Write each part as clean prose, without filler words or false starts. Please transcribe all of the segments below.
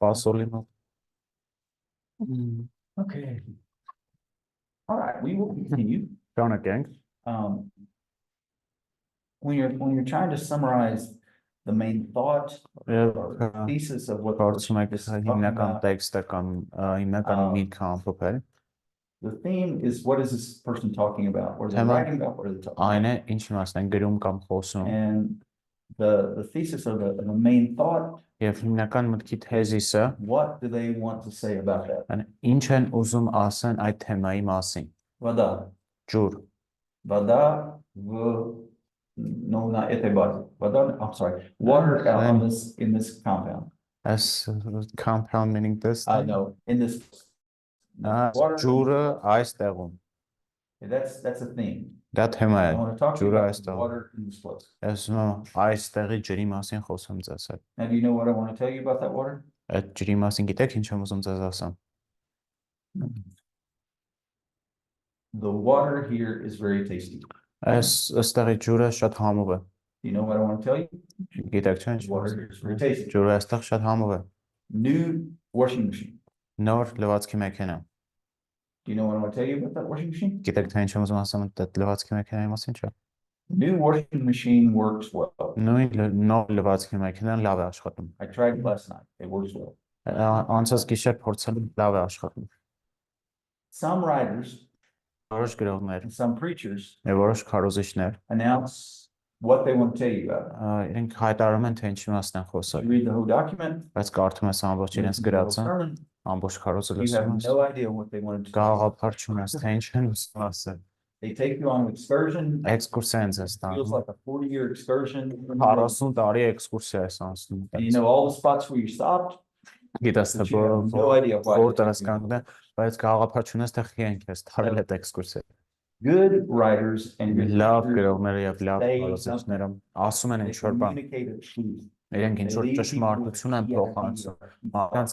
Pasolino. Okay. All right, we will continue. John gang. Um, when you're trying to summarize the main thought or thesis of what Կարծում we're եք talking հիմնական about, տեքստը կամ հիմնական միտքը ամփոփել։ the theme is what is this person talking about? What are they writing about? What are they talking Այն about? է ինչ մասն են գրում կամ խոսում։ And the thesis of the main thought, Եվ հիմնական մտքի թեզիսը what do they want to say about that? ինչ են ուզում ասեն այդ թեմայի մասին։ Вода. Ջուր։ Вода no, not этой базе. Вода, I'm sorry. Water on this in this compound. As compound meaning this. I know in this water. Ջուրը այս տեղում։ That's a theme. Դա թեմա է։ I want to talk to you Ջուրը about այս տեղում։ water in this place. Այս տեղի ջրի մասին խոսում ձեզ հետ։ Now, do you know what I want to tell you about that water? Այդ ջրի մասին գիտեք ինչ եմ ուզում ձեզ ասեմ։ The water here is very tasty. Այստեղի ջուրը շատ համով է։ Do you know what I want to tell you? Գիտեք չէ՞ ինչ։ Water here is very tasty. Ջուրը այստեղ շատ համով է։ New washing machine. Նոր լվացքի մեքենա։ Do you know what I want to tell you about that washing machine? Գիտեք թե ինչ եմ ուզում ասեմ այդ լվացքի մեքենայի մասին չէ։ New washing machine works well. Նոր լվացքի մեքենան լավ է աշխատում։ I tried it last night. It works well. Անցած գիշեր փորձել լավ է աշխատում։ Some writers Որոշ գրողներ and some preachers եւ որոշ քարոզիչներ announce what they want to tell you about. Իրենք հայտարարում են թե ինչի մասն են խոսել։ You read the whole document. Բայց կարդում ես ամբողջ իրենց գրածը, ամբողջ քարոզը You have լսում ես։ no idea what they wanted to say. Գաղափար չունես թե ինչ են ուզում ասել։ They take you on an excursion. Էքսկուրսիա են ձեզ Feels տանում։ like a 40-year excursion. 40 տարի էքսկուրսիա ես անցնում։ And you know all the spots where you stopped. Գիտես թե You have no idea why. որտեղ ես կանգնել, բայց գաղափար չունես թե խի ենք ես տարել այդ էքսկուրսիա։ Good writers and good Լավ preachers գրողները եւ լավ say քարոզիչները ասում են they ինչ որ բան։ communicate a truth. Իրենք ինչ որ They lead ճշմարտություն են people փոխանցում։ to Մարդկանց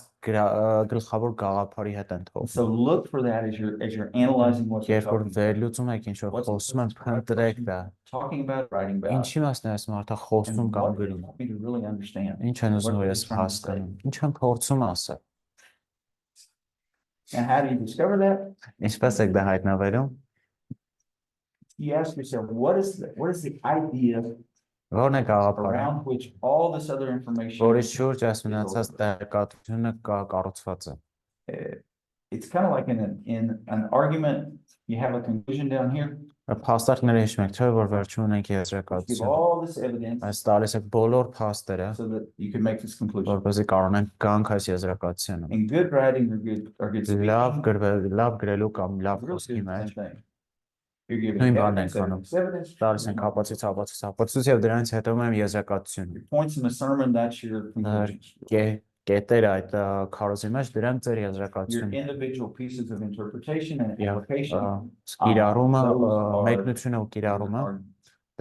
գլխավոր գաղափարի հետ են So թողնում։ look for that as you're analyzing what you're Երբ որ talking about. վերլուծում եք ինչ որ խոսում են, փնտրեք դա։ Talking about, writing about. Ինչի մասն է այս մարդը խոսում And կամ what they գրում։ want me to really understand. Ինչ են ուզում What որ they're ես trying to say. հասկանամ։ Ինչ են փորձում ասել։ And how do you discover that? Ինչպես եք դա հայտնաբերում։ You ask yourself, what is the idea Որն է գաղափարը, around which all this other information որի շուրջ այս մնացած տեղեկատվությունը կառուցված է։ It's kind of like in an argument, you have a conclusion down here. Փաստարկները հիշում եք, չէ՞ որ վերջում ունենք Give եզրակացություն։ all this evidence Այս տալիս եք բոլոր փաստերը, so that you can make this conclusion. որպեսզի կարողանանք գանք այս եզրակացությունը։ And good writing or good speaking. Լավ գրելու կամ լավ Really խոսքի do the մեջ same thing. You're giving նույն բանն evidence, ենք անում։ evidence, Տալիս ենք հապացույց եւ դրանից հետո մենք եզրակացություն։ your points in the sermon, that's your conclusions. Կետերը այդ քարոզի մեջ դրանք ձեր Your եզրակացություն։ individual pieces of interpretation and application. Կիրառումը, those are- մեկնությունը ու կիրառումը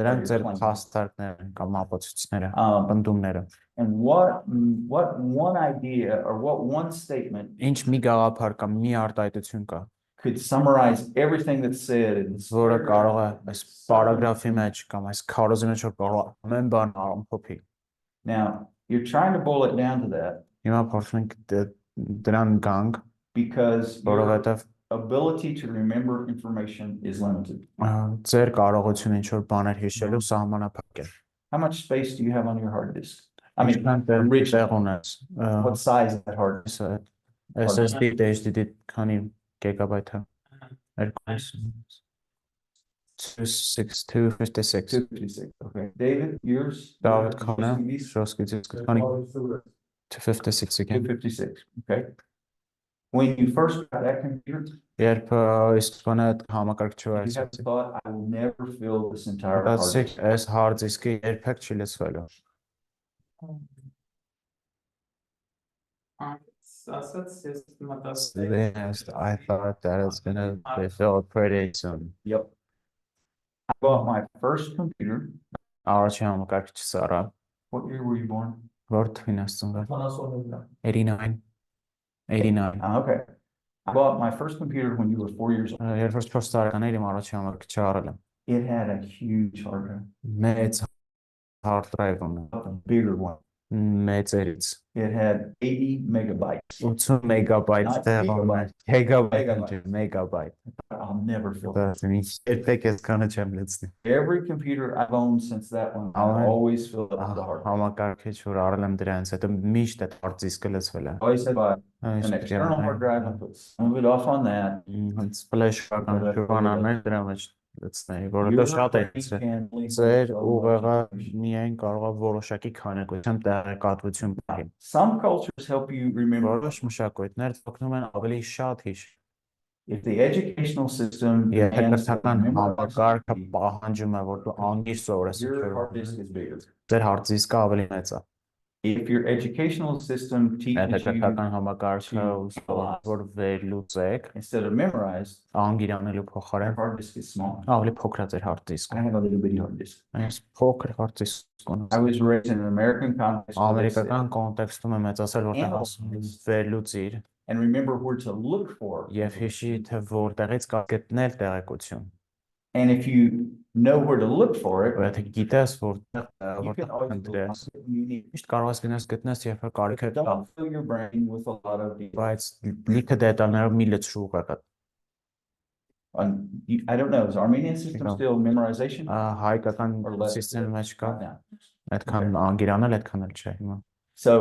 դրանք ձեր փաստարկներն են կամ ապացույցները, ընդդումները։ And what one idea or what one statement Ինչ մի գաղափար կամ մի արտահայտություն կա, could summarize everything that's said in this որը կարող է այս պարագրաֆի մեջ կամ այս քարոզի մեջ որ կարող է ամեն բան ամփոփի։ Now, you're trying to boil it down to that Հիմա փորձում ենք դրան գանք, because your որովհետև ability to remember information is limited. Ձեր կարողությունը ինչ որ բաներ հիշելու սահմանափակ է։ How much space do you have on your hard disk? I mean, Ինչքան rich. տեղ ունես։ What size is that hard disk? SSD, HDD քանի գիգաբայթ է։ 256. 256. Okay. David, yours? David քանը, SSDs? շոսկից քանի 256 again. 256. Okay. When you first got that computer, Երբ իսկանը համակարգչը you have այսպես thought, I will never fill this entire hard դասիկ disk. այս hard disk-ը երբեք չի լցվելու։ Yes, I thought that was gonna be filled pretty soon. Yep. I bought my first computer. Առաջի համակարգիչս առա, What year were you born? որ թվին ասում 89. Okay. I bought my first computer when you were 4 years old. Երբ որ 4 տարեկան էր, իմ առաջի համակարգիչը առել եմ։ It had a huge hard drive, Մեծ hard drive ունի, a bigger one. մեծերից It had 80 megabytes. 80 մեգաբայթ Not տեղում է, մեգաբայթ, I'll never feel դա that. ինձ երբեք այսքանը չեմ լցնի։ Every computer I've owned since that one, I Alright. always fill up the hard. Համակարգիչ, որ առել եմ դրանից հետո միշտ այդ hard disk-ը լցվել է։ I always had an Այս external hard drive and put some of it off on that. Հենց flash-ական հյուրանալներ դրա մեջ լցնեի, որովհետեւ Your շատ է brain լցրել։ can link Ձեր so much ուղեղը information. միայն կարող է որոշակի քանակությամբ տեղեկատվություն բերի։ Some cultures help you remember. Որոշ մշակույթներ օգնում են ավելի շատ հիշ։ If the educational system Եթե demands that կրթական you memorize համակարգը something, պահանջում է, որ դու անգիր սովորես your hard disk is bigger. ձեր hard disk-ը ավելի մեծ է։ If your educational system Եթե teaches you կրթական համակարգը ուսուցող որ վերլուծեք, instead of memorize, անգիր անելու your փոխարեն hard disk is small. ավելի փոքր է ձեր hard I disk-ը։ have a little bitty hard disk. Այս փոքր hard disk ունես։ I was raised in an American context where they said, Ամերիկական կոնտեքստում եմ մեծացել, որտեղ ասում են վերլուծիր and remember where to look for. եւ հիշի թե որտեղից կա գտնել տեղեկություն։ And if you know where to look for it, Եթե գիտես you can always ընտրես, find what you need. միշտ կարող ես գնաս գտնես երբ որ կարիքը կա, Don't fill your brain with a lot of detail. բայց լիքը դետալներով մի լցրու ուղղակի։ I don't know, is the Armenian system still memorization? Հայկական Or less համակարգի մեջ կա, Right now. այդքան անգիրանալ, այդքան էլ չէ հիմա։ So,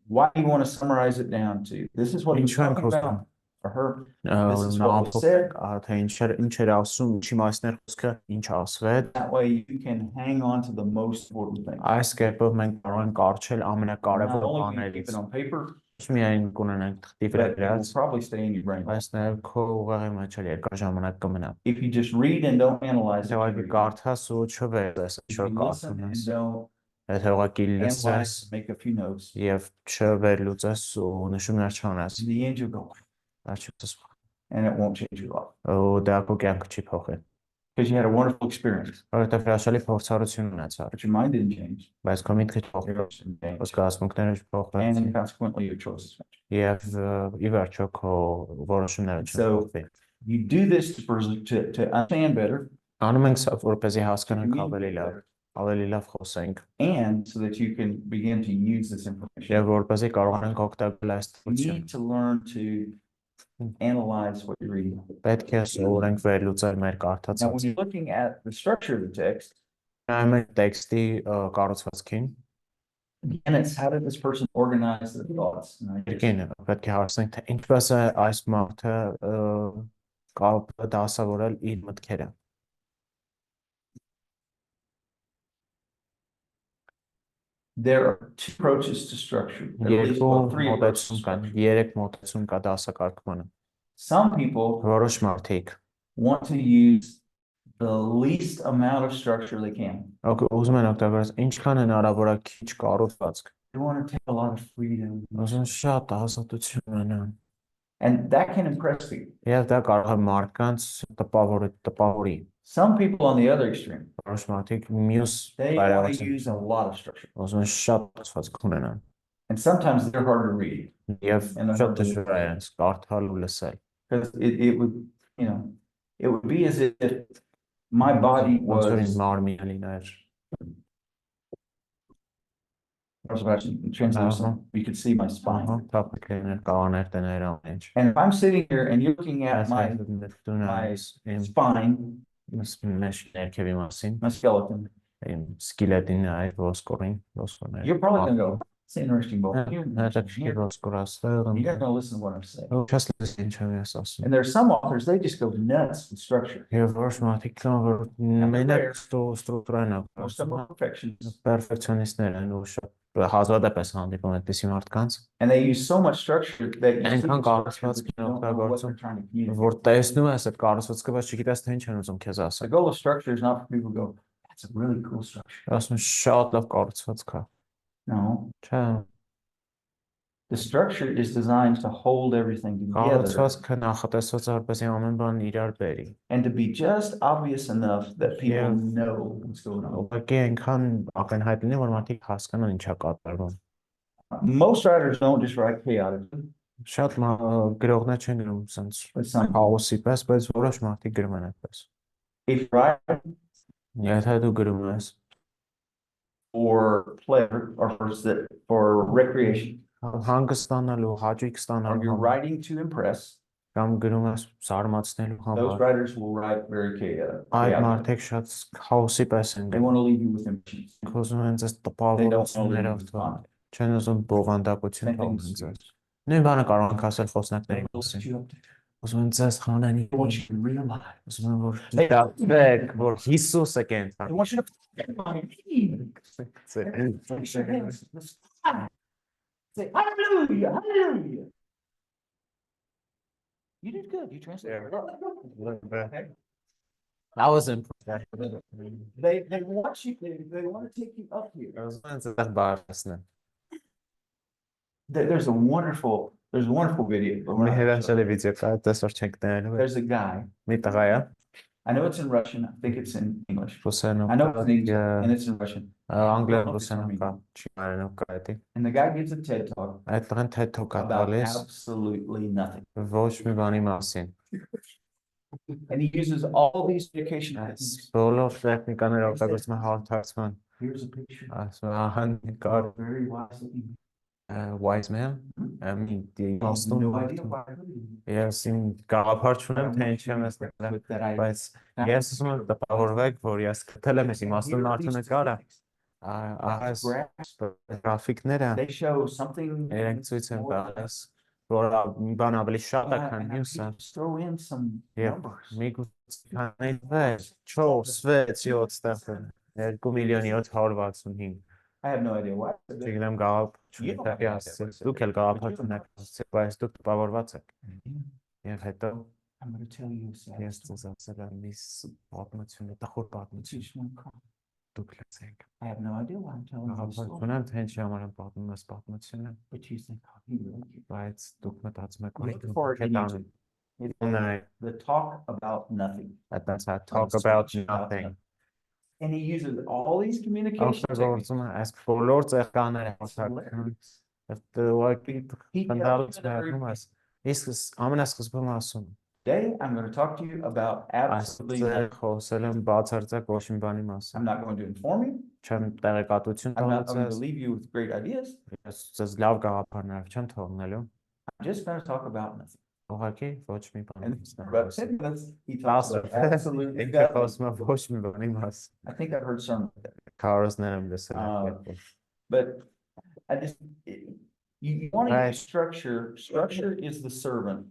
why do you want to summarize it down to? This is what he's Ինչու եմ talking խոսում։ about for her. This is what was said. Թե ինչ էր ասում, ինչի մասներ խոսքը, ինչ ասվեց, That way you can hang on to the most important things. այս կերպով մենք կարող ենք կարճել Not ամենակարևոր only can you keep բաներից։ it on paper, Միայն կունենանք թղթի վրա but it will գրած, probably stay in your brain. բայց նաև քո ուղեղի մեջ էլ երկար ժամանակ կմնա։ If you just read and don't analyze it, Եթե ուղղակի կարդաս ու չվերես, if ինչ որ you listen կարդում and ես, don't եթե ուղղակի լսես analyze, make a few notes, եւ չվերլուծես ու նշումներ չանես, in the end you'll go, աչքս and it won't change your life. ու դա քո կյանքը չի փոխի։ Because you had a wonderful experience, Որովհետեւ հրաշալի փորձառություն ունեցար, but your mind didn't change. բայց քո միտքը չփոխվեց, Your emotions didn't change. զգացմունքները չփոխվեցին And consequently your choices changed. եւ ի վերջո քո որոշումները So- չփոխվեցին։ You do this to understand better Անում ենք սա, որպեսզի հասկանանք ավելի communicate լավ, better, ավելի լավ խոսենք and so that you can begin to use this information. եւ որպեսզի կարողանանք օգտագործել այս You տվյալը։ need to learn to analyze what you're reading. Պետք է սովորենք վերլուծել մեր Now, when կարդացածը։ you're looking at the structure of the text, Նայում ենք տեքստի կառուցվածքին, again, it's how did this person organize their thoughts? And I just- երկին պետք է հարցնենք, թե ինչպես է այս մարդը կապ դասավորել իր մտքերը։ There are two approaches to structure, at least Երկու well, three approaches to մոտեցում կան, structure. երեք մոտեցում կա դասակարգմանը։ Some people Որոշ մարդիկ want to use the least amount of structure they can. ուզում են օգտագործել ինչքան հնարավոր է քիչ կառուցվածք, They want to take a lot of freedom. ուզում են շատ ազատություն ունենան։ And that can impress people. Եվ դա կարող է մարդկանց տպավորի։ Some people on the other extreme, Որոշ մարդիկ մյուս they want to բարերարություն use a lot of structure. ուզում են շատ կառուցվածք ունենան։ And sometimes they're hard to read Եվ And I շատ heard that- դժվար է իրենց կարդալ ու լսել։ because it would, it would be as if my body Ոնց որ ինձ was, մարմինը լիներ։ I was actually translucent. You could see my spine. Թափիկ լիներ, կաներ տներ ամեն ինչ։ And if I'm sitting here and you're looking at my դու նայես իմ spine, մեջ ներքևի մասին, my skeleton, իմ սկելետին այ ոսկորներ։ you're probably gonna go, it's interesting, but you're Հետաքրքիր ոսկորաստեղ։ not gonna listen to what I'm saying. Չես լսի ինչ եմ ես ասում։ And there's some authors, they just go nuts with structure. Եվ որոշ մարդիկ կան, որ մենակ ստրուկտուրան է, Most of them are perfectionists. պերֆեկցիոնիստներ են ու շատ հազվադեպ հանդիպում այդպիսի մարդկանց, And they use so much structure that you see Այնքան the structure, կառուցվածք but you են don't know what օգտագործում, they're trying to communicate. որ տեսնում ես այդ կառուցվածքը, բայց չգիտես թե ինչ են ուզում քեզ The ասել։ goal of structure is not for people to go, that's a really cool structure. Ասում ես շատ լավ կառուցվածք է։ No, Չէ, the structure is designed to hold everything together կառուցվածքը նախատեսված է որպեսզի ամեն բան իրար բերի։ and to be just obvious enough that people Yeah. know what's going on. Ուղղակի այնքան ակնհայտ լինի, որ մարդիկ հասկանան ինչ է կատարվում։ Most writers don't just write chaotically, Շատ գրողներ չեն գրում sense but some, քաոսի պես, բայց որոշ մարդիկ գրում են այդպես։ if you write Եթե դու գրում ես for pleasure or for recreation, Հանգստանալու, հաճույք or ստանալու you're համար, writing to impress, կամ գրում ես զարմացնելու those համար, writers will write very այդ chaotic. մարդիկ շատ քաոսի պես են They want to leave you with emotions. ուզում են ձեզ They don't want to leave you տպավորություններով with թողնել, content. չեն ուզում բովանդակություն Same thing թողնել with ձեզ։ speech. Նույն բանը կարող ենք ասել They խոսնակների will մասին։ lift you up. Ուզում են ձեզ խանանի, They want you to realize. ուզում են որ դիտեք, որ Հիսուսը They կենթանի։ want you to Raise your hands to the sky. Say hallelujah, hallelujah. You did good. You translated. That was impressive. They want you. They want to take you up here. Ուզում են ձեզ բարեսնեն։ There's a wonderful video. but we're Մի not gonna show հրաշալի it. վիդեո կա, տեսօր չենք տանելու։ There's a guy. Մի տղա է, I know it's in Russian. I think it's in English. ռուսերենով I know it's in English կա, and it's in Russian. անգլերեն ռուսերենով կա, չիմաներենով կա դա։ And the guy gives a TED talk Այդ տղան TED Talk կա about տալիս absolutely nothing. ոչ մի բանի մասին։ And he uses all these education techniques. Բոլոր տեխնիկաները օգտագործում են հարթարցման։ Here's a picture. Ասում են ահա Got a very wise looking. wise man, I mean, I have no idea why. Ես իմ գաղափար չունեմ, թե ինչ եմ ես նկարել, With that I. բայց ես ուզում եմ տպավորվեք, որ ես գտել եմ այս իմաստուն արդյունքը նկարը, այս գրաֆիկները They show something. իրենք ցույց են տալիս, որ մի բան ավելի շատ է, քան մյուսը, Throw in some եւ numbers. միգուցե 6, 6, 7 2 միլիոն 765 I have no idea why. Չգիտեմ գաղափար դուք էլ գաղափար ունեք, բայց դուք տպավորված եք։ Եվ հետո I'm going to tell you a sad ես story. ցույց ասել եմ մի պատմություն, տխուր պատմություն։ Teach them come. Դուք լսեք։ I have no idea why I'm telling you this Գաղափար story. ունեմ, թե ինչի համար եմ պատմում այս պատմությունը, But you think, oh, he really did. բայց դուք մտածում եք, Look for it in YouTube. The talk about nothing. That's how talk about nothing. And he uses all these communication techniques. Այս բոլոր ծեղկաները Իսկ ամենասկզբում ասում Today, I'm going to talk to you about absolutely nothing. խոսել եմ բացարձակ ոչ մի բանի մասին։ I'm not going to inform you. Չեմ տեղեկատվություն I'm not going to տալիս, leave you with great ideas. ես ձեզ լավ գաղափարներ չեմ թողնելու, I'm just going to talk about nothing. ուղղակի ոչ մի բան And չեմ about 10 minutes, he talks about absolutely Ինքը nothing. խոսում է ոչ մի բանի մասին։ I think I've heard some of that. Քարոզներ եմ լսել։ But I just, you want to Right. use structure. Structure is the servant.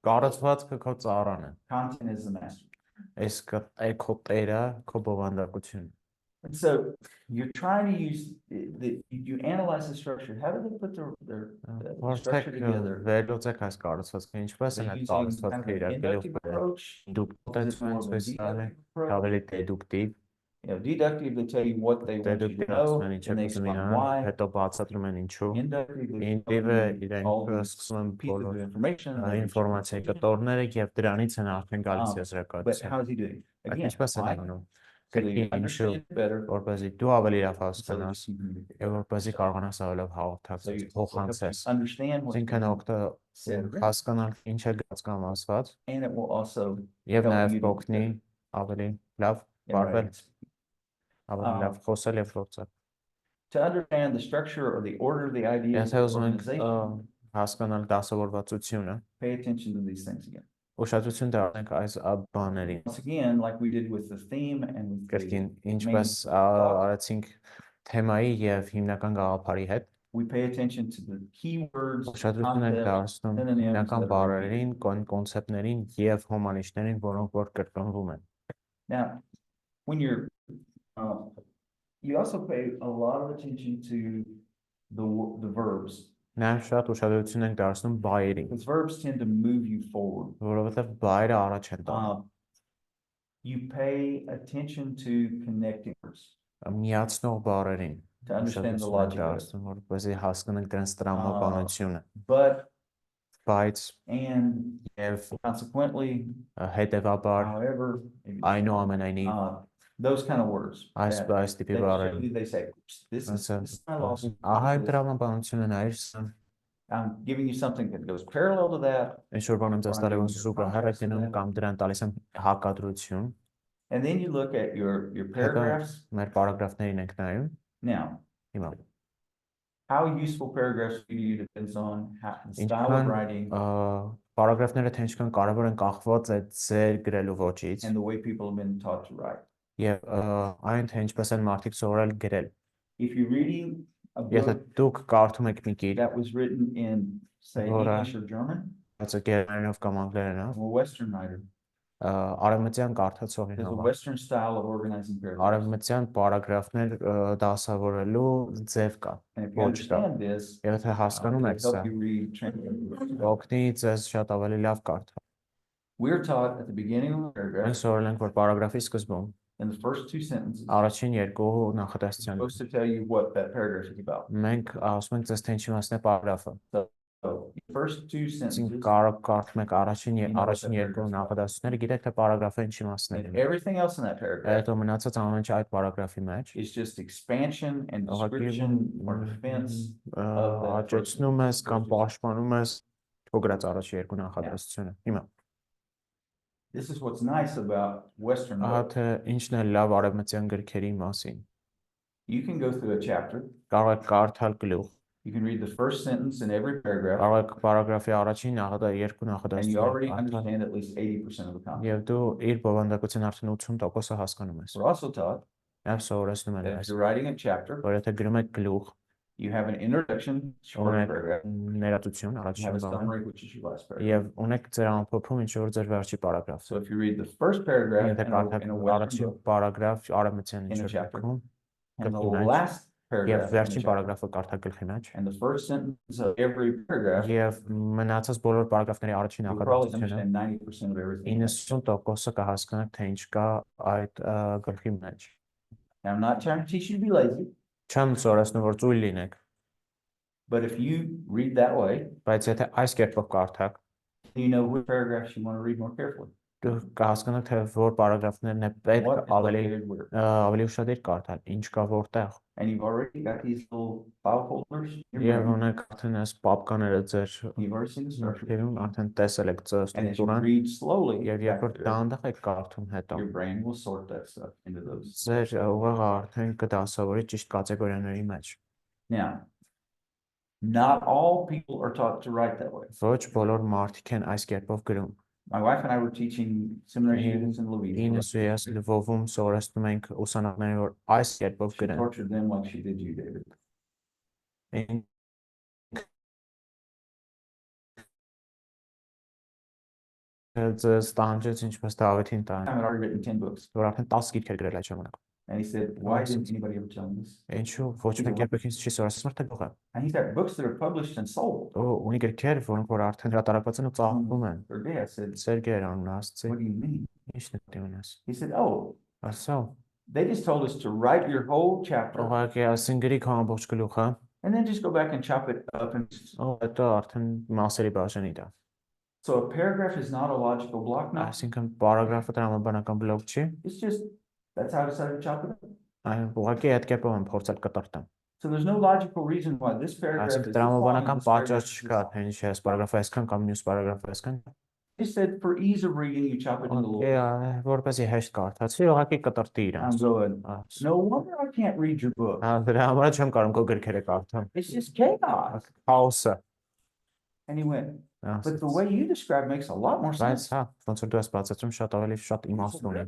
Կառուցվածքը քո ծառան է։ Content is the master. Իսկ քո տերը, քո բովանդակությունը։ And so you're trying to use you analyze the structure. How do they put their structure together? Վերլուծեք այս կառուցվածքը, ինչպես են They're այդ using kind կառուցվածքը of an իրականում inductive approach. դուկտացիան ցույց տալը, ավելի դեդուկտիվ, Deductive, they tell you what they want you to know, and they explain why. հետո բացատրում են ինչու։ Inductive, they Ինտիվը tell you all իրենք these սկսում են pieces բոլոր of information. ինֆորմացիայի կտորները եւ դրանից են արդեն գալիս But եզրակացություն։ how is he doing? Այդ Again, ինչպես են why? անում։ So they Կրկին ինչու, understand it better. որպեսզի դու ավելի լավ So that հասկանաս you can communicate. եւ որպեսզի կարողանաս ավելի So հաղորդակցել, you փոխանցես։ understand what's Այսինքն going on. օգտը հասկանալ ինչ է գծկամասված And it will also եւ help նաեւ you to օգնի ավելի լավ Yeah, բարվել, right. ավելի լավ խոսել եւ գործել։ To understand the structure or the order of the ideas Եթե of ուզում ենք organization, հասկանալ դասավորվածությունը, pay attention to these things again. ուշադրություն դարձնենք այս բաներին։ Once again, like we did with the theme and with Կրկին the ինչպես արեցինք թեմայի եւ հիմնական գաղափարի հետ, we pay attention to the keywords, ուշադրություն ենք concepts. դարձնում հիմնական բառերին, կոնցեպտներին եւ հոմանիշներին, որոնք որ կրկնվում են։ Now, when you're, you also pay a lot of attention to the verbs, Նաեւ շատ ուշադրություն ենք դարձնում բայերին, because verbs tend to move you forward. որովհետեւ բայերը առաջ են տանում։ You pay attention to connecting words Միացնող բառերին, to understand the ուշադրություն ենք logic of it. դարձնում, որպեսզի հասկանանք դրանց տրամաբանությունը, But, բայց and եւ consequently, հետեւաբար however, այնուամենայնիվ those kind of words. այս տիպի They բառերին they say, this is my loss. ահա այդ տրամաբանությունը նայր I'm giving you something that goes parallel to that. Ինչ որ բան եմ ձեզ տալիս զուգահեռ է գնում կամ դրան տալիս եմ հակադրություն And then you look at your հետո paragraphs. մեր պարագրաֆներին ենք նայում, Now, հիմա how useful paragraphs to you depends on the style of ինչքան writing պարագրաֆները թե ինչքան կարևոր են կախված է ձեր գրելու ոճից and the way people have been taught to write. եւ այն թե ինչպես են մարդիկ սովորել գրել։ If you're reading a Եթե book դուք կարդում եք մի գիր, that was written in, say, Ora. English or German, բացը գերմաներով կամ անգլերենով, I'm a Western writer. արևմտյան կարդացողի There's a համար Western style of organizing paragraphs. արևմտյան պարագրաֆներ դասավորելու ձև կա, And if you ոչ կա։ understand this, Եվ եթե հասկանում եք it'll սա, help you read transcripts. օգնի ձեզ շատ ավելի լավ կարդալ։ We're taught at the beginning of the Մենք paragraph, սովորել ենք, որ պարագրաֆի սկզբում in the first two sentences, առաջին երկու it's նախադասության supposed to tell you what that paragraph is about. մենք ասում ենք ձեզ թե ինչի մասն է պարագրաֆը։ So, the first two Այսինքն sentences, կարդում եք առաջին երկու նախադասությունները, գիտեք թե պարագրաֆը ինչի մասն է։ and everything else in that paragraph Հետո մնացած ամեն ինչ այդ պարագրաֆի մեջ is just expansion and ուղղակի description or defense of that first. աճեցնում ես կամ պաշտպանում ես փոքրած առաջ երկու նախադասությունը։ Հիմա This is what's nice about Western ահա books. թե ինչն է լավ արևմտյան գրքերի մասին։ You can go through a chapter, Կարող եք կարդալ գլուխ, you can read the first sentence in every paragraph, կարող եք պարագրաֆի առաջին երկու and you already նախադասությունները կարդալ understand at least 80% of the content. եւ դու իր բովանդակության արդեն 80%-ը հասկանում ես։ We're also taught Եվ սովորեցնում են that if այս, you're writing a chapter, որ եթե գրում եք գլուխ, you have an introduction, short ունեք paragraph, ներածություն you have առաջին a բանը summary, which is your last paragraph. եւ ունեք ձեր ամփոփում, ինչ որ ձեր վերջի պարագրաֆը։ So if you read the first paragraph Եթե in կարդաք a Western առաջին book պարագրաֆ արևմտյան ինչ in a որ chapter, գրքում and the գրքի մեջ, last եւ paragraph in a վերջին chapter, պարագրաֆը կարդաք գլխի մեջ, and the first sentence of every paragraph, եւ մնացած բոլոր պարագրաֆների առաջին you'll probably նախադասությունը understand 90% of everything. 90%-ը կհասկանաք թե ինչ կա այդ գրքի մեջ։ Now, I'm not trying to teach you to be lazy, Չեմ սորացնում որ ծույլ լինեք, but if you read that way, բայց եթե այս կերպով կարդաք, you know which paragraphs you want to read more carefully. դուք կհասկանաք թե որ պարագրաֆներն է պետք What is ավելի located where. ավելի ուշադիր կարդալ, ինչ կա որտեղ։ And you've already got these little file folders. in your Եվ brain. ունեք արդեն այս պապկաները ձեր You've already seen the structure. նկերում, արդեն տեսել եք ձեր And as you ստրուկտուրան, read slowly, եւ երբ back որ through it, դանդաղ եք կարդում հետո, your brain will sort that stuff into those. ձեր ուղեղը արդեն կդասավորի ճիշտ կատեգորիաների մեջ։ Now, not all people are taught to write that way. Ոչ բոլոր մարդիկ են այս կերպով գրում։ My wife and I were teaching seminary students in Louisiana. Ինձ Լվովում սովորեցնում ենք ուսանողներին, որ այս կերպով She գրեն։ tortured them like she did you, David. Ձեզ տանջեց ինչպես Դավիթին I տան, had already written 10 books. որ արդեն 10 գիրք էր grել այդ ժամանակ։ And he said, why Awesome. didn't anybody ever tell me this? Ինչու ոչ մեկ երբեք ինձ չի սորացնում թե գողը։ And he's got books that are published and sold. Ունի գրքեր, որոնք որ արդեն հրատարակված են ու ծաղկվում են։ For day, I said, Սերգեյ անունը ասացի։ what do you mean? Ինչն է դու ունես։ He said, oh, Ասա, they just told us to write your whole chapter ուղղակի ասին գրի քո ամբողջ գլուխը, and then just go back and chop it up. And հետո արդեն մասերի բաժանի դա։ so a paragraph is not a logical block now. Այսինքն պարագրաֆը տրամաբանական բլոկ չի, It's just, that's how I decided to chop it up. այն ուղղակի այդ կերպով եմ փորձել կտրտեմ։ So there's no logical reason why this paragraph is Այսինքն this long and տրամաբանական this paragraph պատճառ is this չկա, long. թե ինչ է այս պարագրաֆը այսքան կամ մյուս պարագրաֆը այսքան։ He said for ease of reading, you chop it into little. Որպեսզի հեշտ կարդացի, ուղղակի կտրտի I'm իրանց։ going, no wonder I can't read your book. Դրա համար չեմ կարող քո գրքերը կարդամ։ It's just chaos. Քաոսը։ And he went, but the way you describe makes a lot more Բայց sense. հա, ոնց որ դու ես բացատրում շատ ավելի շատ իմաստ ունի։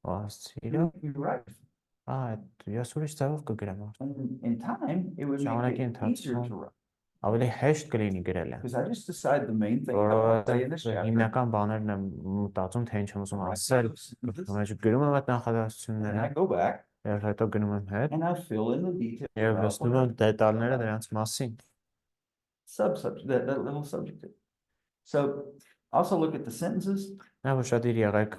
Ասիրո, You're right. ես ուրիշ ձևով կգրեմ։ And in time, it would make Ժամանակի it easier ընթացքում to write. ավելի հեշտ կլինի գրելը։ Because I just decided the main thing I want to say in this Որովհետև chapter. հիմնական բաներն եմ մտածում, թե ինչ եմ ուզում ասել, մեջ գրում եմ այդ And նախադասությունները, I go back եւ հետո գնում եմ հետ and I fill in the details. եւ about լսնում what եմ դետալները դրանց մասին։ subsubject, that little subject. So also look at the sentences. Նա ուշադիր եղեք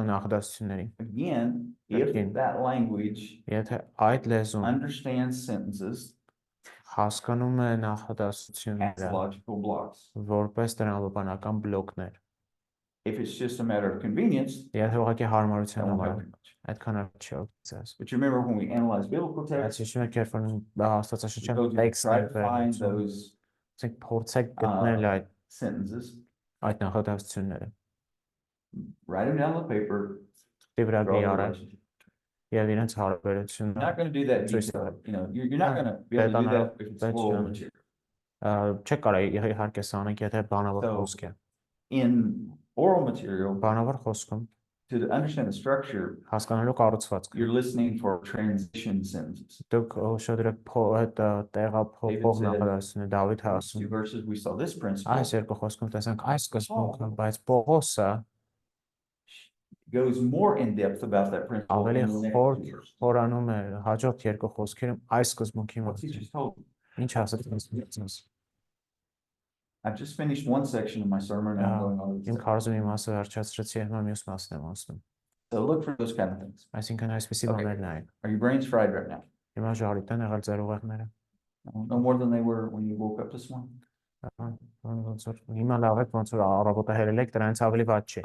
նախադասություններին։ Again, if Again. that language Եթե այդ լեզուն understands sentences հասկանում է as նախադասությունները logical blocks. որպես տրամաբանական բլոկներ, If it's just a matter of convenience, եթե ուղղակի that հարմարության won't համար help you much. այդքան չի օգտվես։ But you remember when we analyze biblical Բայց texts, հիշում եք, երբ որ we Աստվածաշնչյան told you to try տեքստներ to find վերցնում, those փորձեք գտնել sentences, այդ նախադասությունները, write them down on the paper, Տիվրագրի draw the արել relationship. եւ իրենց You're հարաբերությունը not going to do that Choice detail. You're not going to be able to do that if it's oral material. Չէ կարա իհարկե սա անենք եթե բանավոր So- խոսք է In oral material, բանավոր խոսքում to understand the structure, հասկանալու կառուցվածքը you're listening for transition sentences. դուք շոդրեք այդ տեղափոխող said- նախադասությունը Դավիթ In these ասում two verses, we saw this principle այս երկու խոսքում տեսանք այս սկզբունքը բայց Պողոսը goes more in depth about that principle. ավելի in the next խոր two verses. խորանում է հաջորդ երկու խոսքերում այս սկզբունքի What's he մասին just told you? ինչ ասացինս I've just finished one section of my sermon and I'm going on to the իմ second. քարոզումի մասը վերջացրեցի հիմա մյուս մասն եմ ասում So look for those kind of things. այսինքն այսպեսի Okay. բաներ նայեք Are your brains fried right now? հիմա ժարիտ են եղել ձեր ուղեղները No more than they were when you woke up this morning. ոնց որ հիմա լավ է ոնց որ առավոտը հերել եք դրանից ավելի վատ չի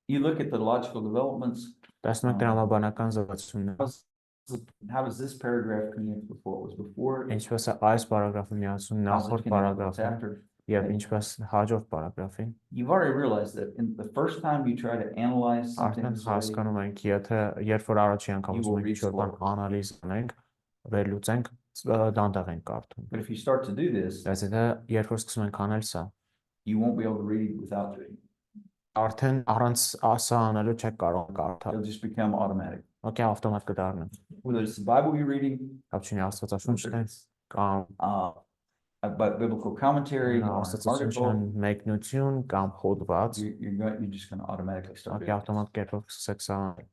You look at the logical developments. տեսնում եք տրամաբանական զգացումները How does this paragraph connect with what was before? ինչպես է այս պարագրաֆը միացում How does it նախորդ connect with what's պարագրաֆին after? եւ ինչպես հաջորդ պարագրաֆին You've already realized that in the first time you try to analyze something, արդեն this way, հասկանում ենք եթե երբ որ առաջի անգամ You ուզում will ենք read ինչ-որ բան slower. անալիզ անենք վերլուծենք դանդաղ ենք կարդում but if you start to do this, բայց եթե երբ որ սկսում ենք անել սա you won't be able to read without doing it. արդեն առանց սա անելու չեք կարող կարդալ It'll just become automatic. օքեյ ավտոմատ կդառնա Whether it's the Bible you're reading, կապ չունի աստվածաշունչն է կամ about biblical commentary or an աստվածաշունչյան article, մեկնություն կամ հոդված you're just going to automatically start օքեյ doing it. ավտոմատ կերպով սկսեք սա անել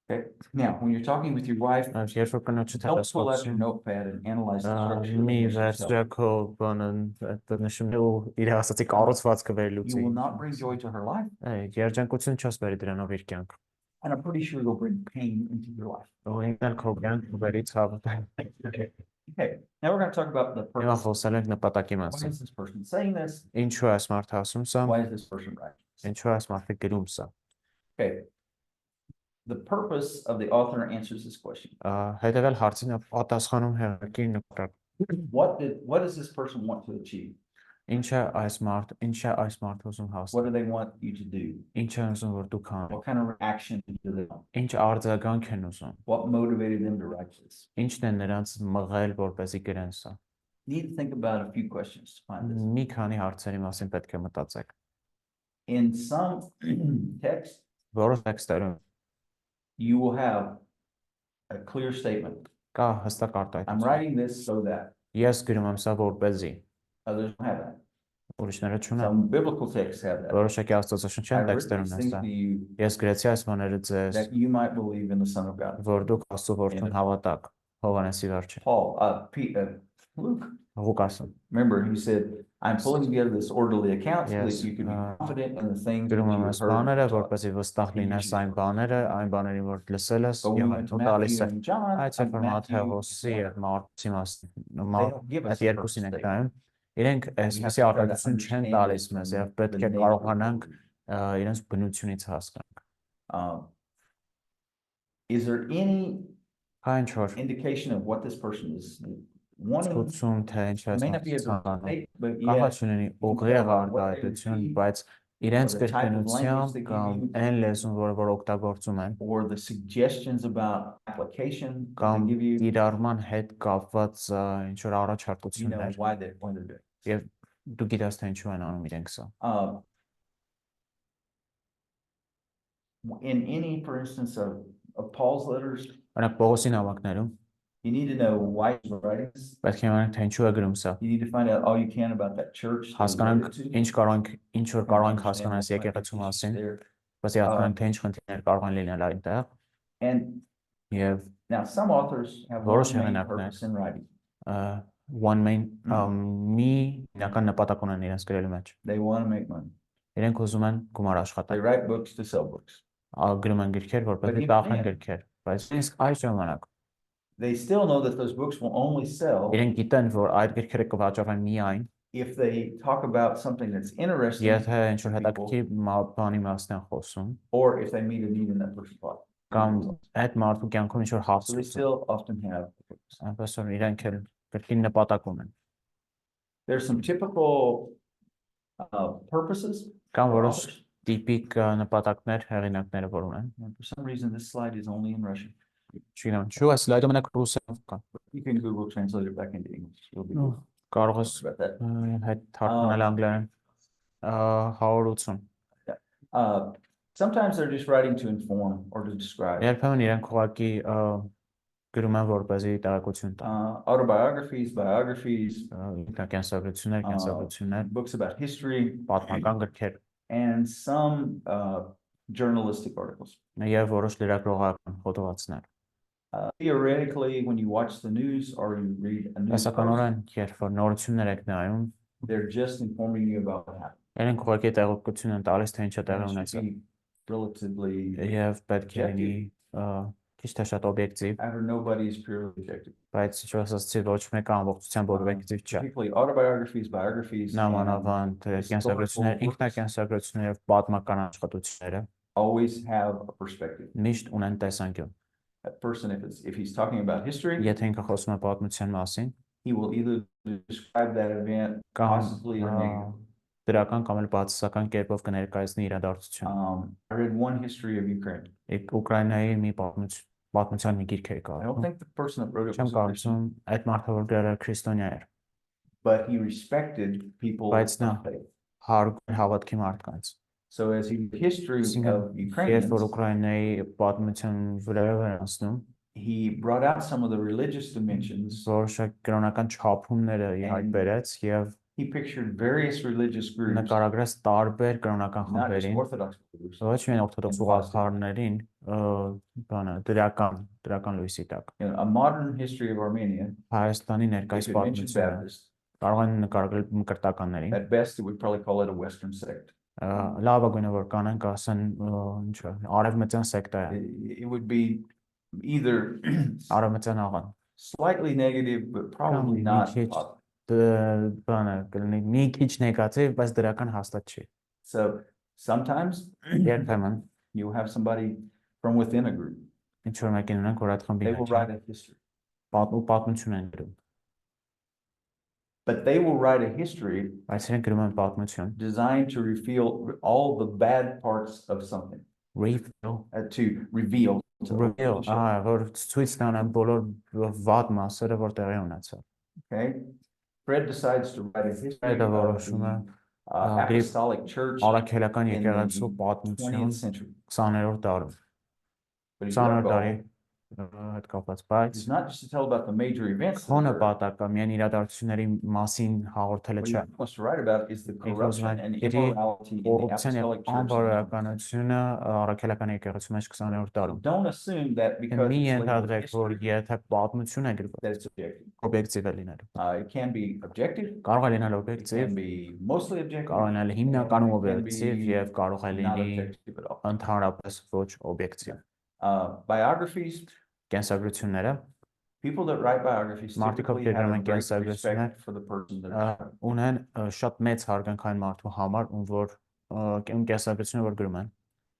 Okay. Now, when you're talking with your wife, երբ որ կնոջը don't pull out your տեսնում notepad and analyze the structure. մի of the yourself. վերջակո բանը այդ նշումն ու իր ասացի կառուցվածքը You վերլուծի will not bring joy to her life, երջանկություն չես բերի դրանով իր կյանք and I'm pretty sure you'll bring pain into your life. ու ինքն քո կյանք բերի ցավը Okay. Now we're going to talk about the Հիմա purpose. խոսել ենք նպատակի Why մասին is this person saying this? ինչու է այս մարդը ասում սա Why is this person writing this? ինչու է այս մարդը գրում սա Okay. The purpose of the author answers this question. հետևյալ հարցին է պատասխանում հեղինակի նկատակ What does this person want to achieve? ինչ է այս մարդը ուզում What հասնել do they want you to do? ինչ է ուզում որ դուք անեք What kind of action do they want? ինչ արձագանք են ուզում What motivated them to write this? ինչն է նրանց մղել որպեսզի գրեն սա You need to think about a few questions to find this. մի քանի հարցերի մասին պետք է մտածեք In some text, որոշ տեքստերում you will have a clear statement. կա հստակ I'm արտահայտություն writing this so that ես գրում եմ սա որպեսզի others don't have that. ուրիշները չունեն Some biblical texts have that. որոշակի աստվածաշնչյան I've written տեքստերում these է things սա to you ես գրեցի այս բաները ձեզ that you might believe in the Son of God. որ դուք Աստծո որդուն հավատաք Հովհաննեսի վերջը Paul, Luke, Ղուկասը remember, he said, I'm pulling together this orderly account so Yes, that you can be confident in the things that գրում եմ you այս have heard. բաները and taught. որպեսզի վստահ լինես այն բաներին որ լսել ես But when եւ we went to հետո տալիս Matthew է and John, այդ սեփական Մատթեոսի they եւ Մարտի don't give us այդ the երկուսին purpose ենք statement. նայում իրենք We have այսպեսի to try to արտահայտություն չեն understand տալիս it մեզ from եւ պետք the է nature կարողանանք of it. իրենց բնությունից հասկանանք Is there any Հա ինչ որ indication of what this person is wanting? ցուցում թե ինչ է It may not be a ցանկանում state, but Կահա yet չունենի can ուղիղ tell what they արտահայտություն receive, բայց իրենց or the type of language կրկնությամբ they give կամ you. այն լեզուն որ օգտագործում են or the suggestions about application that կամ they give you, իրարման հետ կապված ինչ որ you know առաջարկություններ why they're doing it. եւ դու գիտես թե ինչու են անում իրենք սա In any, for instance, of Paul's letters, Օրինակ Պողոսի նամակներում you need to know why he's writing this. պետք է իմանանք թե ինչու է գրում սա You need to find out all you can about that church. that he հասկանանք wrote it to, ինչ կարող ենք ինչ որ կարող ենք understand հասկանալ այս what might be եկեղեցու issues մասին there. բայց հասկանանք թե ինչ խնդիրներ կարող են լինել այնտեղ And եւ now some authors have Որոշ one main հեղինակներ, purpose in writing. one main մի հիմնական նպատակ ունեն իրենց գրելու մեջ They want to make money. իրենք ուզում են գումար They աշխատել write books to sell books. գրում են գրքեր But որպեսզի even տախեն then- գրքեր բայց իսկ այս ժամանակ They still know that those books will only sell իրենք գիտեն որ այդ գրքերը կվաճառեն միայն if they talk about something that's interesting եթե ինչ որ հետաքրքիր բանի մասն են խոսում or if they meet a need in that person's life. կամ այդ մարդու կյանքում ինչ որ հարց So they ուզում still often have a purpose. այնպես որ իրենք էլ գրքին նպատակ ունեն There's some typical purposes. Կամ for որոշ authors. տիպիկ նպատակներ, հեղինակները որ ունեն։ And for some reason, this slide is only in Russian. Չգիտեմ, ինչու այս սլայդը մենակ ռուսերով կա։ You can Google translate it back into English. You'll be good. Կարող ես About that. հետ թարգմանել անգլերեն 180։ Sometimes they're just writing to inform or to describe. Երբեմն իրենք ուղղակի գրում են որպեսզի տեղեկություն տան։ Autobiographies, biographies, Ինքնակենսագրություններ, կենսագրություններ, books about history, պատմական գրքեր and some journalistic articles. եւ որոշ լրագրողական հոդվածներ։ Theoretically, when you watch the news or you read a news article, Հասականորեն, երբ որ նորություններ եք նայում, they're just informing you about what happened. իրենք ուղղակի տեղեկություն են տալիս, թե ինչ է տեղի And it should ունեցել։ be relatively Եվ պետք է լինի քիչ թե շատ օբյեկտիվ, however, nobody is purely objective. բայց ինչ ասացի ոչ մեկը ամբողջությամբ օբյեկտիվ չէ։ Particularly autobiographies, biographies, and Նամանավանդ կենսագրություններ, ինքնակենսագրությունները եւ պատմական աշխատությունները always have a perspective. միշտ ունեն տեսանկյուն։ That person, if he's talking about history, Եթե ինքը խոսում է պատմության մասին, he will either describe that event positively or negatively. դրական կամ էլ բացասական կերպով կներկայացնի իրադարձությունը։ I read one history of Ukraine. Ուկրաինայի մի պատմության մի գիրք էի I don't կարդում։ think the person that wrote it Չեմ was a Christian, կարծում այդ մարդը որ գրել էր քրիստոնյա էր, but he respected people Բայց նա- of faith. հարգում էր հավատքի մարդկանց։ So as he did history of Երբ Ukrainians, որ Ուկրաինայի պատմության վրայով էր անցնում, he brought out some of the religious dimensions. որոշակ կրոնական չափումները իհայտ բերեց եւ He pictured various religious groups, նկարագրեց տարբեր կրոնական not just խմբերին, Orthodox believers. ոչ միայն օրթոդոքս ուղղափառներին, բանը դրական լույսի տակ։ You know, a modern history of Armenia, Հայաստանի you ներկայիս could mention պատմությունը Baptist. կարող են նկարագրել մկրտականներին։ At best, we would probably call it a Western sect. Լավագույնը որ կանեն կասեն ինչ է, արևմտյան սեկտա է, It would be either արևմտյան աղան։ slightly negative, but probably Կամ not մի քիչ positive. բանը կլինի մի քիչ նեգատիվ, բայց դրական հաստատ չի։ So sometimes Երբեմն you have somebody from within a group. ինչ որ մեկին ունենք, որ այդ խմբի They will մեջ write a history, պատմություն են գրում, but they will write a history բայց իրենք գրում են պատմություն, designed to reveal all the bad parts of something, to reveal. to reveal, show. որ ցույց տանեն բոլոր վատ մասերը, որ տեղի ունեցել։ Okay. Fred decides to write a history Fred-ը of որոշում է the apostolic church Արաքելական in եկեղեցու the պատմություն 20th century. 20-րդ դարում, But he's got a 20-րդ goal. դարի հետ կապված, բայց It's not just to tell about the major events. that քո occurred. նպատակը միայն իրադարձությունների մասին hաղորդելը What he չէ, wants to write about is the corruption and immorality in the կոռուպցիան եւ apostolic church. անբարոյականությունը Արաքելական եկեղեցու մեջ 20-րդ դարում։ Don't assume that because Մի it's labeled ենթադրեք, որ history, եթե պատմություն է գրված, that it's objective. օբյեկտիվ է լինելու։ It can be objective, Կարող է լինել it օբյեկտիվ, can be mostly objective, կարող է լինել հիմնականում օբյեկտիվ եւ կարող է not լինի objective at all. ընդհանրապես ոչ օբյեկտիվ։ Biographies, Կենսագրությունները people that write biographies Մարդիկ, typically ովքեր have գրում a են great կենսագրություններ, respect for the person that is writing. ունեն շատ մեծ հարգանքային մարդու համար, ում որ կենսագրությունը որ գրում են։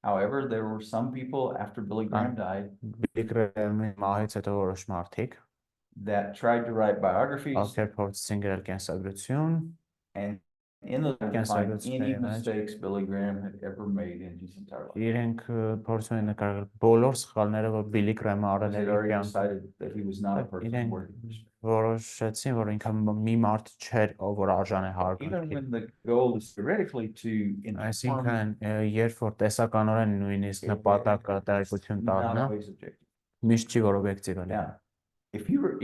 However, there were some people after Billy Graham died Բիլիկրեմի մահից հետո որոշ մարդիկ, that tried to write biographies ովքեր փորձեցին գրել կենսագրություն, and in the Can't say find that's any fair, right? mistakes Billy Graham had ever made in his entire life. իրենք փորձում են նկարագրել բոլոր սխալները, որ Բիլի Գրեմը արել They էր had իր already կյանքում։ decided that he was not a person Իրենք worthy of respect. որոշեցին, որ ինքը մի մարդ չէր, ով որ արժան է Even հարգանքի։ when the goal is theoretically to inform, Այսինքն, երբ որ տեսականորեն նույնիսկ նպատակը տեղեկություն not տալն է, always objective. միշտ չի որ օբյեկտիվ է լինում։ Now, if you were,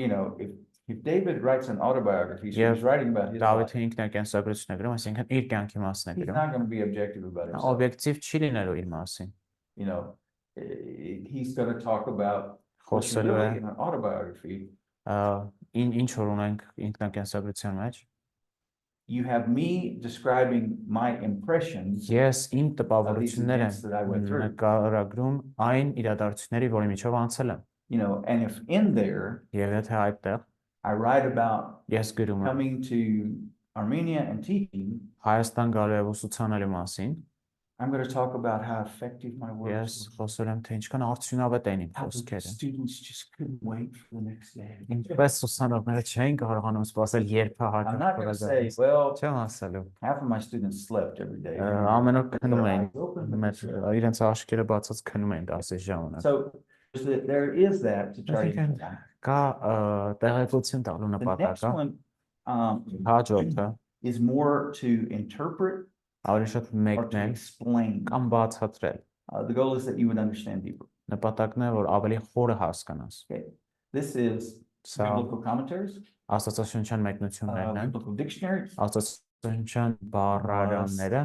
if David writes an autobiography, so Yeah, he's writing about his life, Դավիթը ինքնակենսագրություն է գրում, այսինքն իր կյանքի մասն է he's գրում։ not going to be objective about himself. Օբյեկտիվ չի լինելու իր մասին։ He's going to talk about Խոսելու է in an autobiography. ինչ որ ունենք ինքնակենսագրության մեջ։ You have me describing my impressions Ես իմ of these տպավորությունները events that I went through. նկարագրում այն իրադարձությունների, որի միջով անցել եմ։ And if in there Եվ եթե այդտեղ I write about ես գրում եմ coming to Armenia and teaching, Հայաստան գալու եւ ուսուցանելու մասին, I'm going to talk about how effective my words Ես were. խոսել եմ թե ինչքան արդյունավետ էին իմ How the խոսքերը։ students just couldn't wait for the next day. Ինչպես ուսանողները չէին կարողանում սպասել երբ I'm հաջորդ not going to say, օրը։ well, Չեմ ասելու։ half of my students slept every day. Ամեն օր քնում էին, Open, իրենց աշկերը բացած քնում էին դասի ժամանակ։ So there is that to try to. Կա տեղեկություն տալու The next նպատակը, one հաջորդը is more to interpret ավելի շատ or to մեկնել explain. կամ բացատրել։ The goal is that you would understand deeper. Նպատակն է, որ ավելի խորը հասկանաս։ Okay. This is Սա biblical commentaries, աստվածաշնչյան մեկնություններն են, biblical dictionaries, աստվածաշնչյան բառարանները,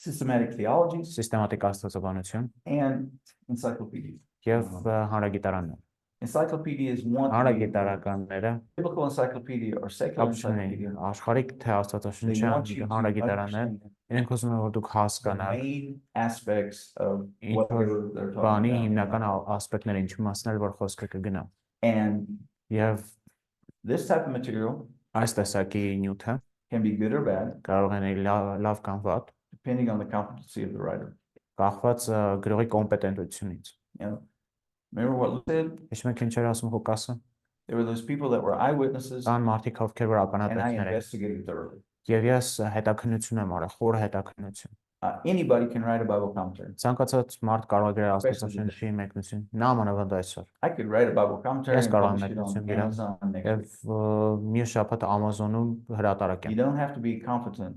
systematic theologies, սիստեմատիկ astվածաբանություն and encyclopedias. եւ հանրագիտարաններ։ Encyclopedia is one. Հանրագիտարականները Biblical encyclopedia or secular կապ չունեն encyclopedia. աշխարհիկ թե They աստվածաշնչյան want you to հանրագիտարաններ, understand իրենք ուզում են որ դուք the հասկանաք main aspects of ինչ whatever որ they're բանի talking հիմնական about. ասպեկտները ինչու մասնել որ խոսքը կգնա։ And Եվ this type of material այս տեսակի նյութը can be good or bad, կարող է լինել լավ կամ վատ, depending on the competency of the writer. կախված գրողի կոմպետենտությունից։ You know, remember what Luke said? Հիշում եք ինչ էր ասում Ղուկասը։ There were those people that were eyewitnesses, Կան մարդիկ, ովքեր որ and I ականատեսներ են։ investigated thoroughly. Եվ ես հետաքննություն եմ արել, խորը հետաքննություն։ Anybody can write a Bible commentary. Ցանկացած մարդ կարող է գրել աստվածաշնչի մեկնություն։ Նա մանավանդ այսօր։ I could write a Bible commentary Yes, and կարող եմ publish it on մեկնություն գրել։ Amazon next Եվ week. մյուս շաբաթ Amazon-ում You հրատարակեմ։ don't have to be competent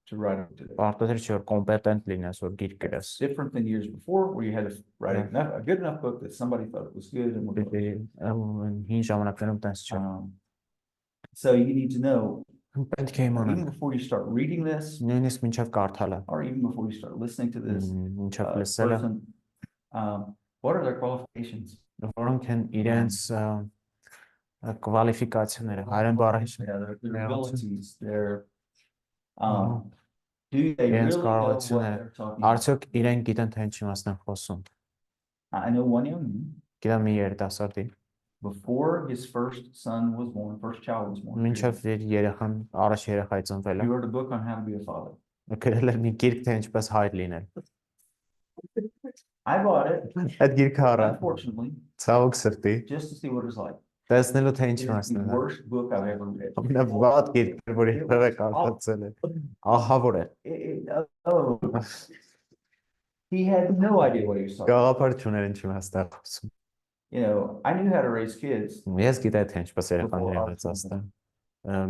to write it today. Պարտադիր չի որ կոմպետենտ լինես, որ գիրք գրես։ It's different than years before where you had to write a good enough book that somebody thought it was good and would publish it. Հին ժամանակներում տես չէ։ So you need to know, Պետք է իմանալ։ even before you start reading this, Նույնիսկ մինչև կարդալը, or even before you start listening to this մինչև լսելը, person, what are their qualifications? որոնք են իրենց կվալիֆիկացիաները, հայերեն բառը հիշում։ Their abilities, their Ահա, do they իրենց really know what կարողությունները, they're talking about? արդյոք իրենք գիտեն թե ինչ իմաստ են խոսում։ I know one young man, Գիտեմ մի երիտասարդի, before his first son was born, first child was born, մինչև իր երեխան, առաջ երեխայի he ծնվելը, wrote a book on how to be a father. գրել էր մի գիրք թե ինչպես հայր լինել։ I bought it, Այդ գիրքը առա, unfortunately, ցավոք սրտի, just to see what it's like. տեսնելու թե ինչ It is իմաստ the է։ worst book I've ever read. Ամենավատ գիրքը, որ երբևէ կարդացել եմ։ Ահավոր է։ Oh, he had no idea what he was talking about. Գաղափար չուներ ինչ իմաստ է խոսում։ You know, I knew how to raise kids, Ես գիտեի թե ինչպես երեխաների մեծացնել։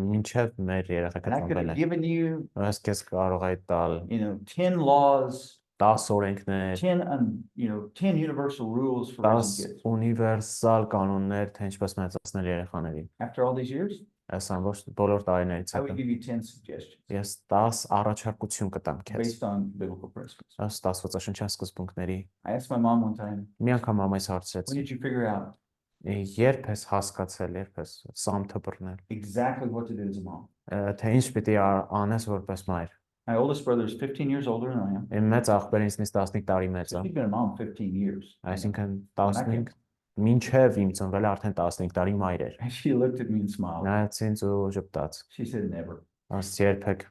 Մինչև մեր երեխաքը and I could ծնվել have են։ given you, Ես քեզ կարող էի տալ 10 laws, 10 օրենքներ, 10 universal rules for 10 raising kids. ունիվերսալ կանոններ, թե ինչպես մեծացնել երեխաներին։ After all these years, Այս ամբողջ բոլոր տարիներից I would հետո give you 10 suggestions ես 10 առաջարկություն կտամ քեզ։ based on biblical principles. Ըստ աստվածաշնչյան սկզբունքների։ I asked my mom one time, Մի անգամ մամայից when հարցրեցի. did you figure out Երբ ես հասկացել, երբ ես սամթը բռնել, exactly what to do as a mom? թե ինչ պիտի անես որպես մայր։ My oldest brother is 15 years older than I am. Իմ մեծ աղբերն ինձնից 15 տարի մեծ So է։ she's been a mom 15 years. Այսինքն 15 մինչև իմ ծնվելը արդեն 15 տարի մայր էր։ And she looked at me and smiled. Նայեց ինձ ու ժպտաց։ She said, never. Ասց երբեք,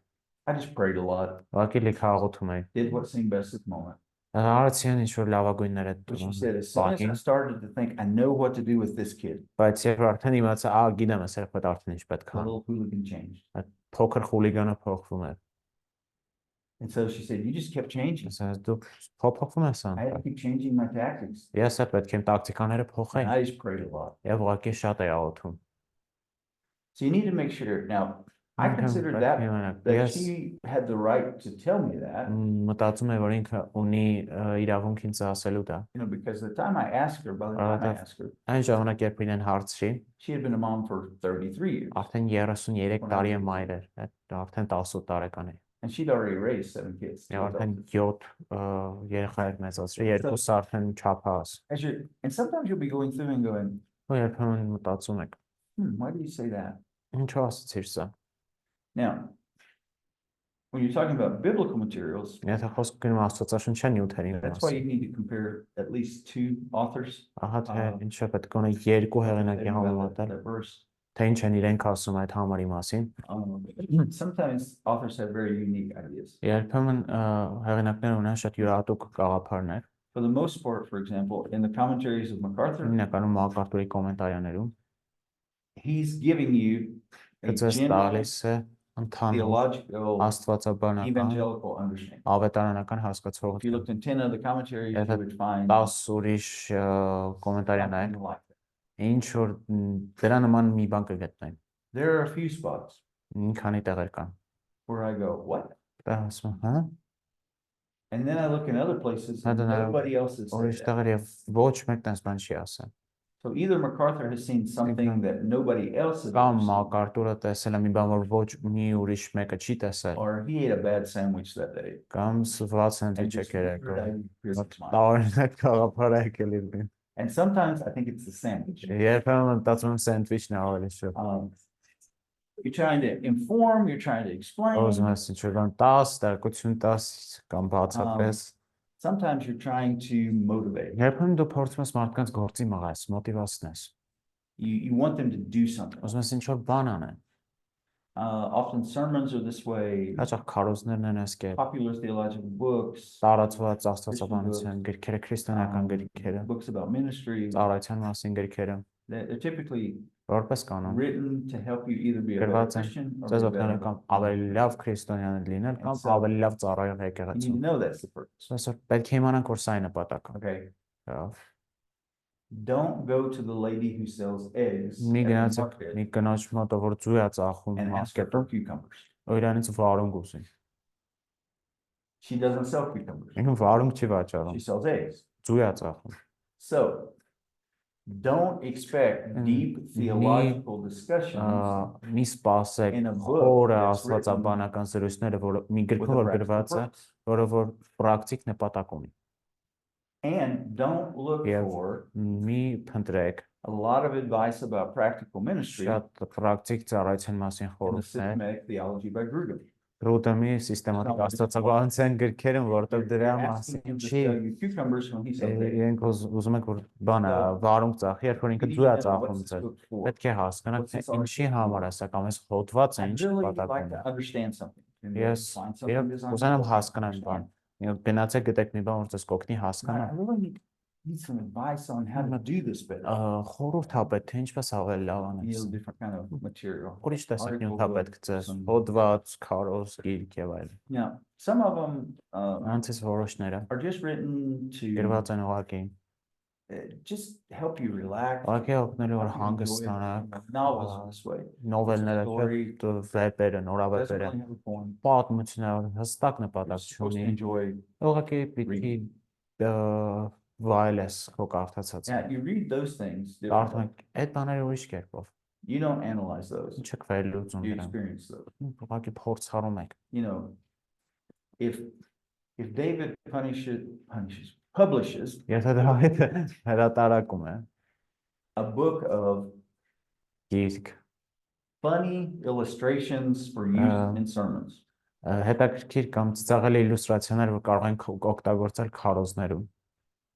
I just prayed a lot, ուղղակի լիքը աղոթում էի։ did what seemed best at the moment. Արարեցին ինչ որ լավագույնները But she said, as soon as I started to think, I know what to do with this kid, բայց երբ արդեն իմացա, գիտեմ, ես երբ արդեն ինչ պետք the է։ little hooligan changed. Այդ փոքր խուլիգանը փոխվում է։ And so she said, you just kept changing. Ասես դու փոփոխվում ես I had to ան։ keep changing my tactics. Ես էլ պետք է իմ տակտիկաները And փոխեի։ I just prayed a lot. Եվ ուղղակի շատ էի աղոթում։ So you need to make sure. Now, I considered that Ես she had the right to tell me that, մտածում եմ, որ ինքը ունի իրավունք ինձ ասելու դա։ because the time I asked her, by the time I asked her, Այն ժամանակ երբ իրեն հարցրի, she had been a mom for 33 years. արդեն 33 տարի է մայր էր, արդեն 18 տարեկան է։ And she'd already raised 7 kids. Եվ արդեն 7 երեխաներ մեծացրի, երկուսը արդեն չափահաս։ And sometimes you'll be going through and going, Ու երբեմն մտածում եք, why do you say that? ինչու ասացիր սա։ Now, when you're talking about biblical materials, Եթե խոսք գնում աստվածաշնչյան նյութերին that's why մասին, you need to compare at least 2 authors. ահա թե ինչը պետք է ունի երկու հեղինակի Think about համեմատել, that verse. թե ինչ են իրենք ասում այդ համարի մասին։ Sometimes authors have very unique ideas. Երբեմն հեղինակները ունեն շատ յուրահատուկ գաղափարներ։ For the most part, for example, in the commentaries of MacArthur, Հիմնականում Մակարդուրի կոմենտարիաներում he's giving you a գծես general տալիս է ընդհանուր theological աստվածաբանական evangelical understanding. ավետարանական If you հասկացողություն։ looked in 10 other commentaries, Եթե you would find 10 ուրիշ կոմենտարիաներ, something like that. ինչ որ դրա նման մի բան կգտնեն։ There are a few spots Մի քանի տեղեր կան։ where I go, what? Դա ասում, հա։ And then I look in other places and Հետո nobody else has said ուրիշ that. տեղեր եւ ոչ մեկ տես բան չի ասել։ So either MacArthur has seen something that nobody else has Կամ ever seen, Մակարդուրը տեսել է մի բան, որ ոչ մի ուրիշ մեկը չի տեսել, or he ate a bad sandwich that day. կամ սված And սանդվիչ է just կերել։ here's mine. Տարօրինակ գաղափար է եկել իրեն։ And sometimes I think it's the sandwich. Երբեմն մտածում եմ սանդվիչն է ավելի շուտ։ You're trying to inform, you're trying to explain. Ուզում ես ինչ-որ բան տաս, տեղեկություն տաս կամ բացատրես։ Sometimes you're trying to motivate. Երբեմն դու փորձում ես մարդկանց գործի մղես, մոտիվացնես։ You want them to do something. Ուզում ես ինչ-որ բան անեն։ Often sermons are this way. Հաճախ քարոզներն են ասկե, Popular theological books, տարածված աստվածաբանության գրքերը, քրիստոնեական գրքերը, books about ministry. ծառայության մասին գրքերը, They're typically որպես կանոն written to help you either be a better գրված են Christian or ձեզ be a օգնել better. կամ ավելի լավ քրիստոնյան լինել կամ ավելի լավ ծառայող You need եկեղեցու։ to know that's the purpose. Այսօր պետք է իմանանք, որ սա է նպատակը։ Okay. Լավ։ Don't go to the lady who sells eggs Մի at the գնացեք market մի կնոջ մոտ, որ ձու է ծախում and ask her for մարկետում, cucumbers. ու իրանից վարունգ ուզի։ She doesn't sell cucumbers. Ինքն վարունգ չի վաճառում, She sells eggs. ձու է ծախում։ So don't expect deep theological discussions Մի սպասեք in a book խորը that's written աստվածաբանական զրույցները, որ մի with գրքում a որ practical գրված է, purpose. որը որ պրակտիկ նպատակ ունի։ And don't look Yeah. for Մի փնտրեք a lot of advice about practical ministry in շատ պրակտիկ ծառայության մասին the խորհուրդներ։ systematic theology by Grudem. Ռուդեմի սիստեմատիկ աստվածաբանության գրքերում, որտեղ դրա You're asking մասին him to չի, sell you cucumbers when he sells eggs. իրենք ուզում եք որ բանը վարունգ ծախի, երբ որ You ինքը need ձու to է know ծախում what's this ձեր։ book for. Պետք է հասկանաք, What's թե this ինչի article համար for? է սա կամ այս հոդվածը I'd ինչ really նպատակ like ունի։ to understand something. And Ես find something that's ուզենամ understandable. հասկանալ բան։ Գնացեք գտեք մի բան, որ ձեզ կօգնի I հասկանալ։ really need some advice on how to do this better. Խորհուրդ հա պետք թե ինչպես ավելի լավ You անես։ know, different kind of material. Ուրիշ տեսակ Article նյութ հա պետք books ձեզ, and- հոդված, քարոզ, գիրք եւ այլն։ Now, some of them Անցես որոշները are just written to գրված են ուղղակի, just help you relax. ուղղակի օգնելու որ help you enjoy it. հանգստանաք, Novels are this way. նովելները, Story վեպերը, doesn't նորավեպերը, really have a point. պատմությունները հստակ You're նպատակ supposed to չունի։ enjoy. Ուղղակի պիտի վայելես քո կարդացածը։ Yeah, you read those things Կարդում differently. եք այդ բաները ուրիշ կերպով։ You don't analyze those. Ինչ եք վերլուծում You դրանք։ experience those. Ուղղակի փորձառում եք։ You know, if David publishes Եթե Դավիթը հրատարակում է a book of գիրք, funny illustrations for use in sermons, հետաքրքիր կամ ծիծաղելի իլյուստրացիաներ, որ կարող են օգտագործել քարոզներում։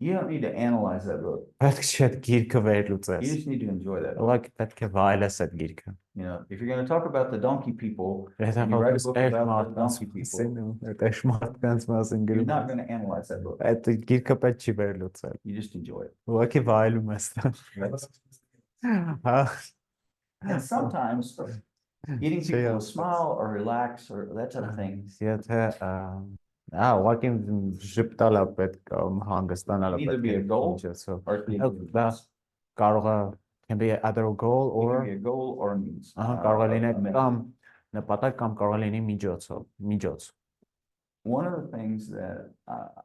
you don't need to analyze that book. Պետք չէ այդ գիրքը You վերլուծես։ just need to enjoy that book. Ուղղակի պետք է վայելես այդ գիրքը։ You know, if you're going to talk about the donkey people, Եթե and you write a խոսես book այդ about the մարդկանց donkey people, մասին ու այդ այս մարդկանց մասին you're գրում not ես, going to analyze that book. այդ գիրքը պետք չի վերլուծել։ You just enjoy it. Ուղղակի վայելում ես դա։ Հա։ And sometimes getting people to smile or relax or that type of thing, Եթե ուղղակի ժպտալա պետք կամ հանգստանալա Either պետք be է a goal միջոցով։ or it can be Դա կարող է can be either a goal or a goal or a means. կարող է լինել a method. կամ նպատակ կամ կարող է լինի միջոց։ One of the things that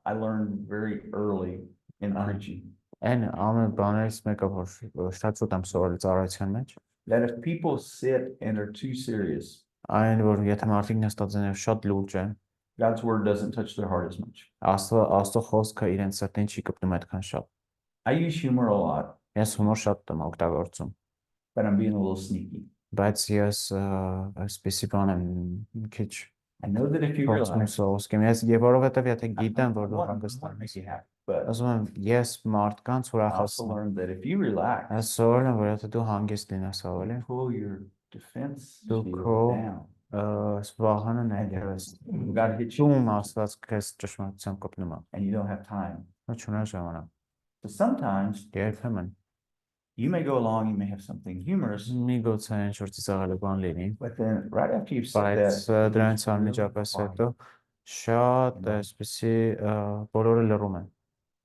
I learned very early in preaching, Այն ամեն բաներից մեկը որ շատ շուտ եմ սովորել ծառայության մեջ, that if people sit and are too serious, այն որ եթե մարդիկ նստած են եւ շատ լուրջ են, God's word doesn't touch their heart as much. Աստծո խոսքը իրենց սրտին չի կպնում այդքան շատ։ I use humor a lot, Ես հումոր շատ եմ օգտագործում, but I'm being a little sneaky. բայց ես այսպեսի բան եմ քիչ I know that if you փորձում relax, սոսկեմ ես եւ որովհետեւ եթե I գիտեմ որ դու want to հանգստան make ես, you happy. But Ասում եմ, ես մարդկանց I also ուրախացնում եմ։ learned that if you relax, Ես սովորել եմ, որ եթե դու հանգիստ լինես ավելի, pull your defense դու shield քո down. սվաղանը ներկայես։ You gotta hit you, Դու Աստված քեզ ճշմարտությամբ կպնում է։ and you don't have time. Ոչ ունես ժամանակ։ So sometimes Երբեմն you may go along, you may have something humorous, միգուցե ինչ-որ ծիծաղելի բան լինի, but then right after you've said բայց that, it դրանից gets really անմիջապես quiet. հետո շատ այսպեսի բոլորը լռում են,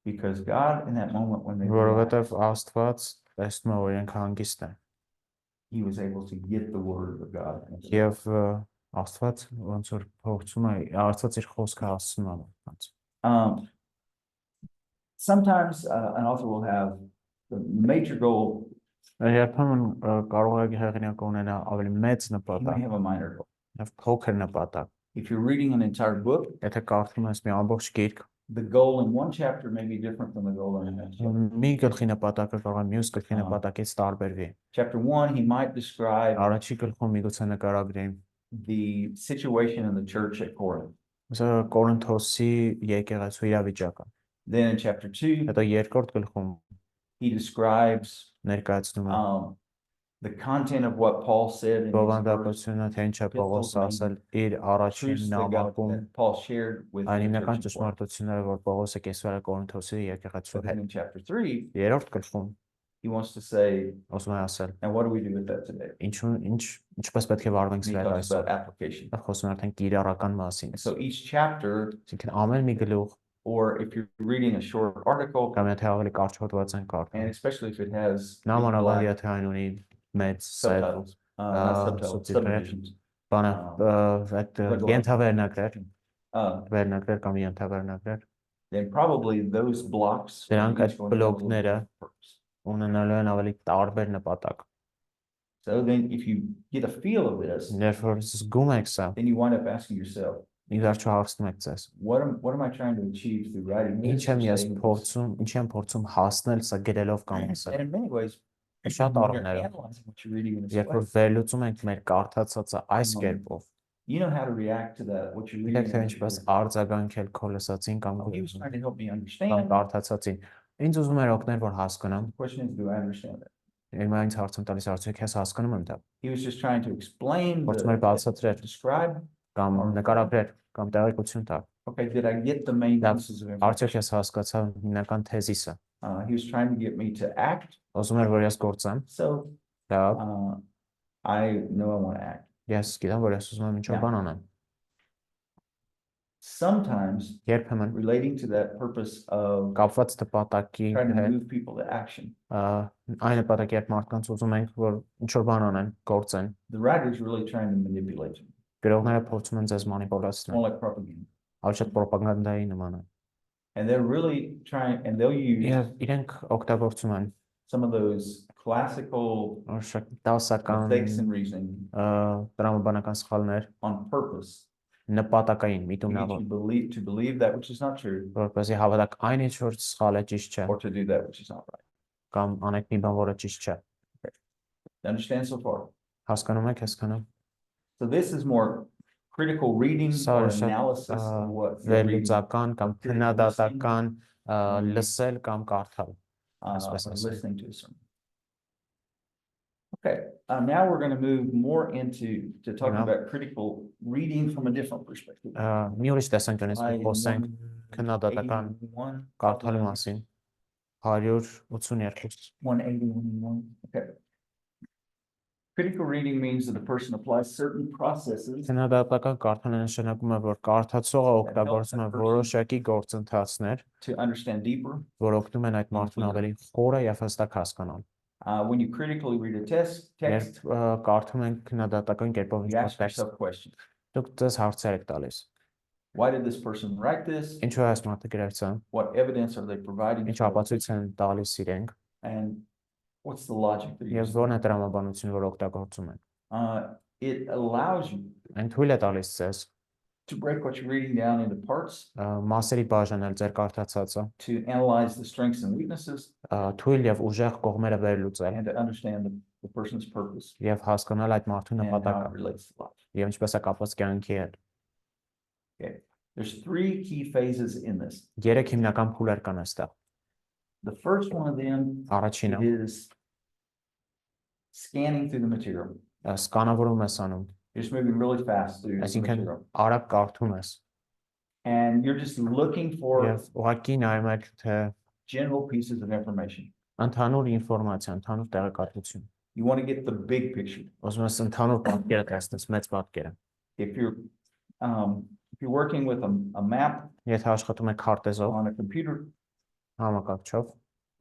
Because God, in that moment when they relaxed, որովհետև Աստված տեսնում է, որ իրենք հանգիստ են, He was able to get the word of God. եւ Աստված ոնց որ փոխում է, Աստված իր խոսքը հասցնում է մարդկանց։ Sometimes an author will have the major goal. Երբեմն կարող է հեղինակ ունենալ ավելի մեծ He may նպատակ, have a minor goal. եւ փոքր նպատակ։ If you're reading an entire book, Եթե կարդում ես մի ամբողջ գիրք, the goal in one chapter may be different from the goal in the next chapter. մի գլխի նպատակը կարող է մյուս գլխի նպատակից տարբերվի։ Chapter 1, he might describe Առաջի գլխում միգուցե նկարագրի the situation in the church at Corinth. Սա Կորինթոսի եկեղեցու իրավիճակը։ Then in chapter 2, Հետո երկրորդ գլխում he describes ներկայացնում է the content of what Paul said in his first բովանդակությունը, թե ինչ է Պողոս ասել իր առաջին truths that God- նամակում, that Paul shared with այն the հիմնական church at Corinth. ճշմարտությունները, որ Պողոսը կեսվել է Կորինթոսի եկեղեցու But then հետ։ in chapter 3, Երրորդ գլխում he wants to say, ասում է ասել, and what do we do with that today? ինչպես պետք է վարվենք And he սրա talks about այսօր։ application. Դա խոսում է արդեն կիրառական մասին։ So each chapter, Այսինքն ամեն մի գլուխ or if you're reading a short article, կամ եթե ավելի կարճ հոդված են and կարդում, especially if it has big նամանավանդ black եթե այն ունի մեծ սև subtitles, not subtitles, subtitles. subdivisions. բանը այդ ենթավերնագրեր, Uh, վերնագրեր կամ ենթավերնագրեր then probably those blocks will Դրանք be այդ each going to have a little բլոկները different purpose. ունենալու են ավելի տարբեր նպատակ։ So then if you get a feel of this, Երբ որ զգում եք սա, then you wind up asking yourself, ի վերջո հարցնում եք ձեզ. what am I trying to achieve through writing this? Ինչ եմ or ես saying this? փորձում, ինչ եմ փորձում հասնել սա գրելով կամ And ասել։ in many ways, Շատ when you're առումներով, analyzing what you're reading in this երբ որ way, վերլուծում ենք մեր կարդացածը այս կերպով, you know how to react to that, what you're գիտեք թե reading. ինչպես արձագանքել քո լսածին կամ He was trying to help me կամ understand. կարդացածին։ Ինձ ուզում էր օգնել, որ հասկանամ, The question is, do I understand that? Իմ այնց հարցում տալիս արդյոք ես հասկանում եմ դա, He was just trying to explain, Փորձում էր բացատրել, describe. կամ նկարագրել, կամ տեղեկություն տալ։ Okay, did I get the main Դա pieces of արդյոք information? ես հասկացա հիմնական թեզիսը։ He was trying to get me to act. Ուզում էր, որ ես գործեմ, So դա I know I want to act. ես գիտեմ, որ ես ուզում եմ ինչ-որ բան անեմ։ Sometimes Երբեմն relating to that purpose of կապված նպատակի trying to հետ, move people to action, այն նպատակի հետ մարդկանց ուզում ենք, որ ինչ-որ բան անեն, գործեն։ the writer's really trying to manipulate you, Գրողները փորձում են ձեզ մանիպուլացնել, more like propaganda. ավելի շատ պրոպագանդայի նման է։ And they're really trying, and they'll use Եվ իրենք օգտագործում են some of those classical դասական mistakes in reasoning տրամաբանական սխալներ on purpose նպատակային to get միտումնավոր, you to believe that which is not true, որպեսզի հավատաք այն ինչ որ սխալ է, ճիշտ չէ, or to do that which is not right. կամ անեք մի բան, որը ճիշտ չէ։ Understand so far? Հասկանում եք, հասկանում։ So this is more critical reading Սա or շատ analysis of what you're reading, վերլուծական կամ քննադատական լսել կամ կարդալ։ or Այսպես ասեմ։ listening to a sermon. Okay, now we're going to move more into talking Now- about critical reading from a different perspective. Մի ուրիշ տեսանկյունից Slide խոսենք number քննադատական 81, կարդալու մասին։ 182 181. Okay. Critical reading means that a person applies certain processes Քննադատական կարդալը նշանակում է, որ կարդացողը օգտագործում է որոշակի գործընթացներ, to understand deeper. որ օգնում են այդ մարդուն ավելի խորը եւ հստակ հասկանալ։ When you critically read a text, Երբ կարդում ենք քննադատական կերպով you ask ինչ-որ տեքստ, yourself questions. դուք ձեզ հարցեր եք տալիս։ Why did this person write this? Ինչու է այս մարդը գրել սա։ What evidence are they providing? Ինչ for it? ապացույց են տալիս իրենք And what's the logic they're եւ using? որն է տրամաբանությունը, որ օգտագործում են։ It allows you Այն թույլ է տալիս ձեզ to break what you're reading down into parts, մասերի բաժանել ձեր կարդացածը, to analyze the strengths and weaknesses, թույլ եւ ուժեղ կողմերը վերլուծել and to understand the person's purpose եւ հասկանալ այդ մարդու and how it նպատակը relates to life. եւ ինչպես է կապված կյանքի հետ։ Okay. There's three key phases in this. Երեք հիմնական փուլեր կան այստեղ։ The first one of them Առաջինը is scanning through the material. սկանավորում ես անում, You're just moving really fast through the այսինքն material. արագ կարդում ես And you're just looking for եւ ուղղակի նայում ես թե general pieces of information. ընդհանուր ինֆորմացիա, ընդհանուր տեղեկատվություն։ You want to get the big picture. Ուզում ես ընդհանուր պատկերը տեսնես, մեծ պատկերը։ If you're working with a map Եթե աշխատում եք քարտեզով, on a computer, համակարգչով,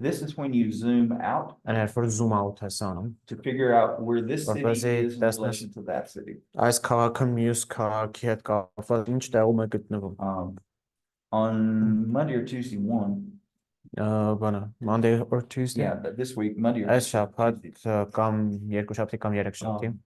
this is when you zoom out այներբ որ zoom out ես անում, to figure out where this city Որպեսզի is in տեսնես- relation to that city. այս քաղաքը մյուս քաղաքի հետ կապված ինչ տեղում է գտնվում։ On Monday or Tuesday one, Բանը Monday or Tuesday, yeah, this week, Monday or այս շաբաթ Tuesday, կամ երկուշաբթի կամ երեքշաբթի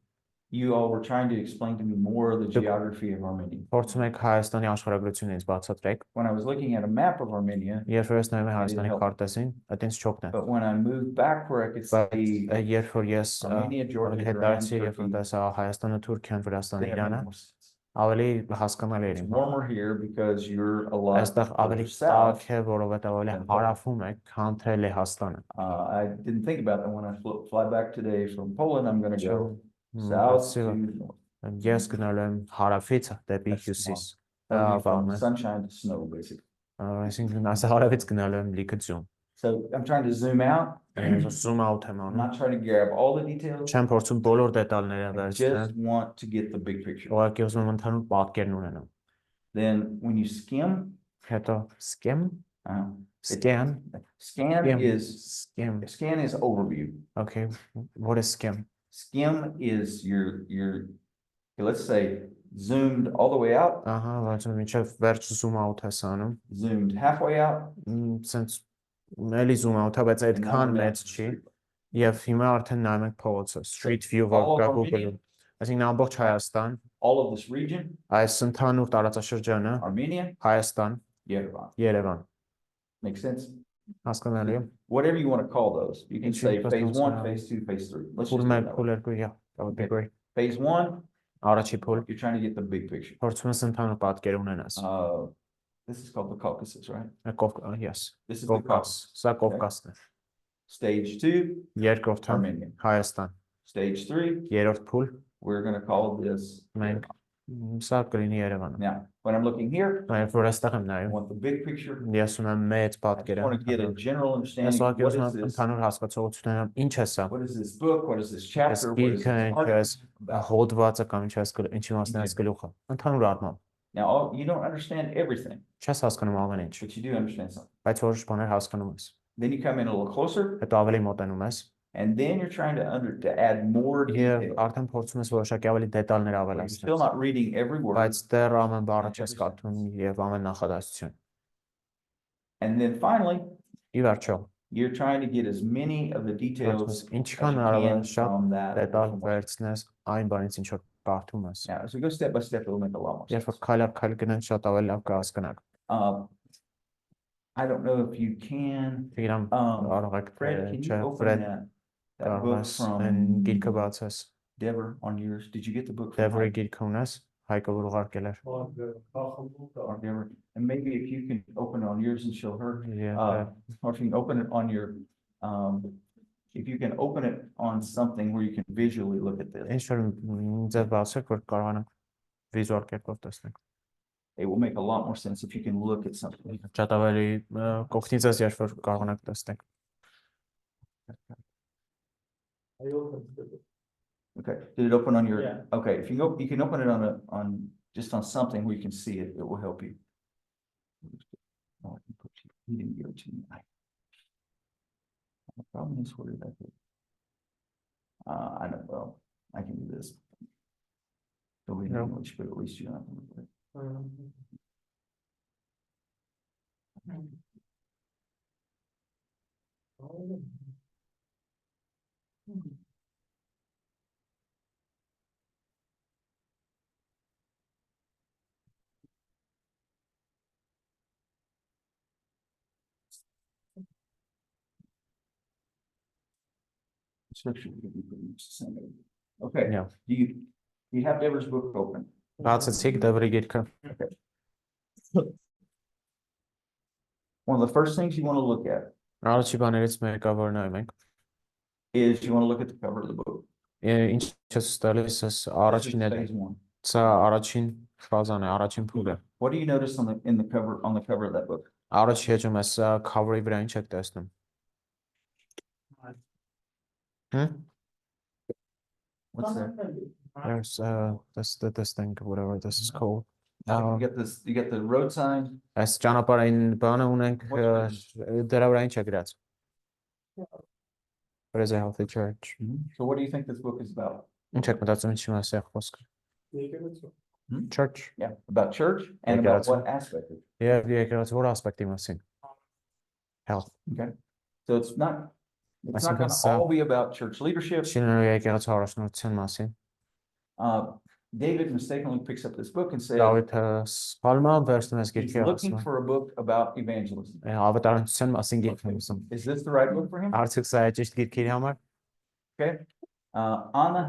you all were trying to explain to me more of the Look. geography of Armenia. փորձում եք Հայաստանի աշխարհագրությունը ինձ բացատրեք, When I was looking at a map of Armenia, երբ որ ես նայում եմ Հայաստանի help. քարտեզին, դա ինձ չօգնեց։ but when I moved back where I could Բայց see երբ որ ես Armenia, Georgia, հետ Iran, դարձի, երբ որ Turkey, տեսա Հայաստանը, Թուրքիան, Վրաստանը, then it Իրանը, made more sense. ավելի հասկանալի էր It's իմ։ warmer here because you're a lot Այստեղ ավելի further south. տաք է, որովհետև ավելի than հարավում է, քան թե Լեհաստանը։ I didn't think about that when I fly back today from Poland. I'm going to go south to north. Ես գնալու եմ հարավից դեպի That's հյուսիս։ That'll be From from sunshine to snow, basically. Այսինքն ասա հարավից գնալու եմ լիքը ձյուն։ So I'm trying to zoom out. Zoom out եմ I'm անում։ not trying to grab all the details. Չեմ փորձում բոլոր դետալները I վերցնել, just want to get the big picture. ուղղակի ուզում եմ ընդհանուր պատկերն ունենամ։ Then when you skim, Հետո scan, uh, scan, scan Skim. is scan. overview. Okay, what is scan? Skim is your let's say zoomed all the way out, Ահա, ոնց որ մինչև վերջ zoom out ես անում, zoomed halfway out, sense էլի zoom out, բայց and now այդքան we're down մեծ to the չի, street. եւ հիմա արդեն նայում ենք փողոցը, street view All որ կա of Google-ում։ Armenia, Այսինքն ամբողջ Հայաստան, all of this region, այս ընդհանուր տարածաշրջանը, Armenia, Հայաստան, Yerevan. Երևան, Makes sense? հասկանալի է։ Whatever you want to call those. You can It's say interesting, phase one, so- phase two, phase three. Let's Փուլ just do it 1, that way. փուլ 2, yeah, that would be Okay. great։ Phase one, Առաջի փուլ, you're trying to get the big picture. փորձում ես ընդհանուր պատկեր ունենաս։ This is called the Caucasus, right? Yes, This is the Կովկաս, Caucasus. սա Կովկասն է։ Stage two, Երկրորդը Armenia. Հայաստան, Stage three, երրորդ փուլ we're going to call this. մենք սա կլինի Երևանը։ Now, when I'm looking here, Այո, որ այստեղ եմ I նայում, want the big picture. ես ունեմ մեծ I just պատկերը։ want to get a general Ես understanding. ուղղակի What ուզում is եմ this? ընդհանուր հասկացողություն ունենամ, ինչ է սա։ What is this book? What is this Այս chapter? What is գիրքը this ինչ է, այս article about? հոդվածը կամ ինչ է ինչի մասն է այս գլուխը։ Ընդհանուր առմամբ, Now, you don't understand everything, չես հասկանում ամեն ինչ, but you do understand something. բայց որոշ բաներ հասկանում ես։ Then you come in a little closer, Հետո ավելի մոտենում ես and then you're trying to add more եւ detail. արդեն փորձում ես որոշակի ավելի դետալներ But you're still ավելացնել։ not reading every word. Բայց դեռ ամեն բառը չես կարդում եւ ամեն նախադասություն։ And then finally, Ի վերջո, you're trying to get as many of the details as you ինչքան can հնարավոր շատ from that. դետալ information. վերցնես այն բանից ինչ որ կարդում ես։ Now, as we go step by step, it'll make a lot more Երբ sense. որ քայլ առ քայլ գնանք, շատ ավելի լավ կհասկանաք։ I don't know if you can, Իրան Um, կարող եք Fred, can you չէ, open Fred that կարող book ես այն գիրքը from բացես։ Dever on yours? Did you get the book from Դևրի Mike գիրքը ունես, Հայկը որ ուղարկել էր։ or Dever? And maybe if you can open it on yours and show her, Եվ or if you can open it on your, if you can open it on something where you can visually look at this, ինչ որ ձև բացեք, որ կարողանանք վիզուալ կերպով տեսնենք։ it will make a lot more sense if you can look at something. Շատ ավելի կօգնի ձեզ, երբ որ կարողանաք տեսնենք։ Okay, did it open on your? Yeah. Okay, if you go, you can open it on just on something where you can see it. It will help you. Oh, he didn't give it to me. The problem is where did I put? I don't know. I can do this. So we know No. English, but at least you don't have to look at it. Scripture would be pretty much the same. Okay, Yeah. do you have Deborah's book open? Բացեցիք Դևրի գիրքը։ One of the first things you want to look at Առաջի բաներից մեկը որ նայում ենք, is you want to look at the cover of the book. ինչ ես տալիս ես This is առաջին phase one. սա առաջին ֆազան է, առաջին փուլը։ What do you notice on the cover of that book? Առաջ հեչում ես cover-ի վրա ինչ եք տեսնում։ What's that? There's this thing, whatever this is called. You get this, you get the road sign. Այս ճանապարհային բանը ունենք դրա վրա ինչ է գրած։ What is a healthy church? So what do you think this book is about? Ինչ եք մտածում ինչի մաս է խոսքը։ Church. Yeah, about church and Okay, about that's what aspect of it. Եվ եկեղեցի որ ասպեկտի մասին։ Health. Okay. So it's not That's going to because, all be about church leadership. Շինելու եկեղեցի առաջնորդության մասին։ David mistakenly picks up this book and says Դավիթը սխալմամբ վերցնում ես he's գիրքի looking for a book about evangelism. ավետարանության մասին գիրք եմ ուսում։ Is this the right book for him? Արդյոք սա է ճիշտ գիրք իր համար։ Okay. Anna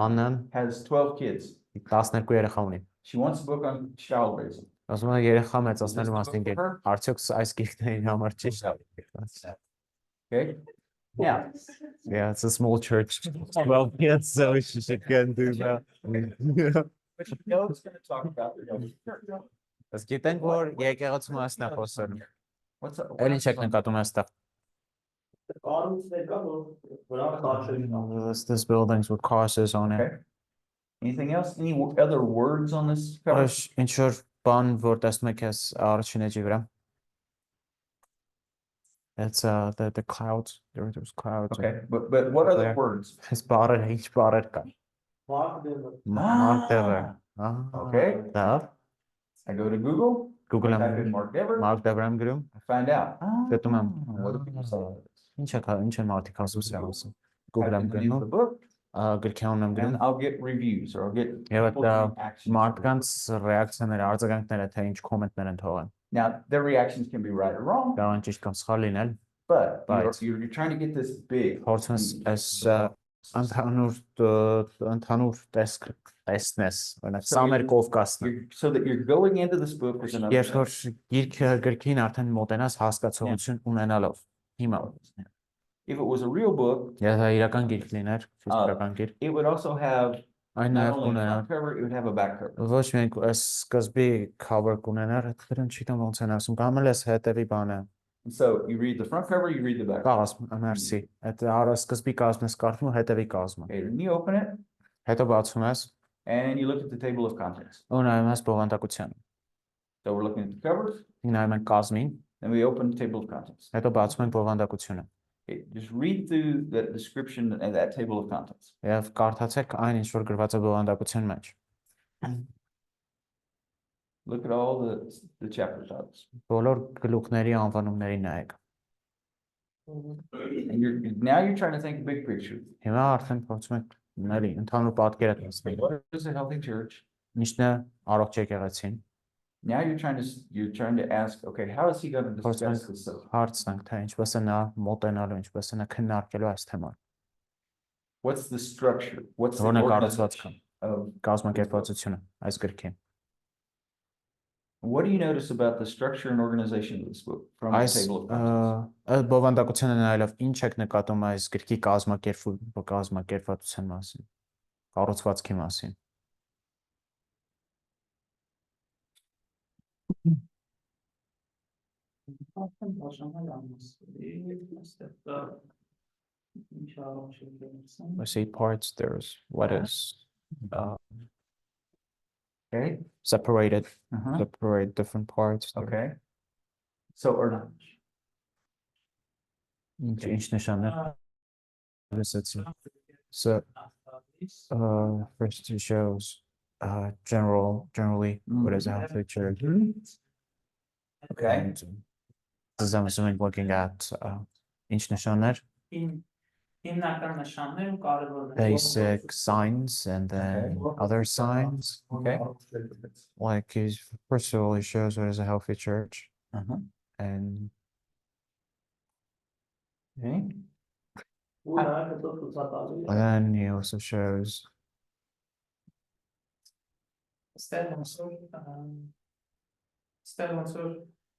Աննան has 12 kids. 12 երեխա ունի։ She wants a book on child raising. Ասում է երեխա մեծացնելու մասին գիրք։ Արդյոք այս գիրքն է իր համար ճիշտ։ Okay. Now, Yeah, it's a small church. 12 kids, so she can do that. but you know it's going to talk about the church. As գիտենք որ եկեղեցու մասն է խոսում։ What's up? Էլ ինչ եք նկատում այստեղ։ This buildings with crosses on it. Okay. Anything else? Any other words on this cover? Ինչ որ բան որ տեսնում եք ես առաջին էջի վրա։ It's the clouds. There's clouds. Okay, but what other There. words? It's բարեր, ինչ բարեր կա։ Mark Dever. Okay. Դա I go to Google. Google-ում Type in Mark Dever. Mark Dever-ում գրում։ I find out. Գտնում եմ։ What do people say? Ինչ են մարդիկ ասում սրանց։ Type Google-ում in the name of the գրում, book, գրքանուն եմ and գրում։ I'll get reviews or I'll get Եվ people's այդ reactions. մարդկանց ռեակցիաները, արձագանքները թե ինչ կոմենտներ են թողան։ Now, their reactions can be right or wrong, Կարող են ճիշտ կամ սխալ լինել, but Right. you're trying to get this big. փորձում ես այս ընդհանուր տեսնես, օրինակ So սա մեր you- Կովկասն։ So that you're going into this book with an Երբ որ understanding. գրքին արդեն մոտենաս հասկացողություն ունենալով։ Հիմա If it was a real book, եթե դա իրական գիրք լիներ, ֆիզիկական գիրք, it would also have այն not նաև only a կունենար front cover, it would have a back cover. ոչ միայն այս սկզբի cover կունենար, դրան չգիտեմ ոնց են ասում, կամ էլ էս հետևի բանը։ And so you read the front cover, you read the back. Կազմը, merci։ Այդ սկզբի կազմը ես կարդում ու հետևի կազմը։ Okay, then you open it Հետո բացում ես and you look at the table of contents. ու նայում ես բովանդակությանը։ So we're looking at the covers, Նայում ենք կազմին, and we open the table of contents. հետո բացում ենք բովանդակությունը։ Okay, just read through the description and that table of contents. Եվ կարդացեք այն ինչ որ գրված է բովանդակության մեջ։ Look at all the chapter titles. Բոլոր գլուխների anvanumների նայեք։ And now you're trying to think big picture. Հիմա արդեն փորձում ենք նայել ընդհանուր պատկերը տեսնել։ What is a healthy church? Ինչն է առողջ եկեղեցին։ Now you're trying to ask, okay, how is he going to discuss this subject? Հարցնենք թե ինչպես է նա մոտենալու, ինչպես է նա քննարկելու այս թեման։ What's the structure? What's the Որն է organization կառուցվածքը, of կազմակերպվածությունը այս գրքին։ what do you notice about the structure and organization of this book from the Այս table of contents? բովանդակությունը նայելով ինչ եք նկատում այս գրքի կազմակերպվածության մասին, կառուցվածքի մասին։ I see parts, there's what is Okay. separated, Uh-huh. separate different parts. Okay. So, or Ինչ նշաններ։ So first it shows generally what is a healthy church. okay. And as I'm assuming looking at ինչ նշաններ, Հիմնական նշաններ ու կարևորներ։ basic signs and then other signs. Okay. Like first of all, it shows what is a healthy church. Uh-huh. And Okay. then he also shows Ստեղ ոնց որ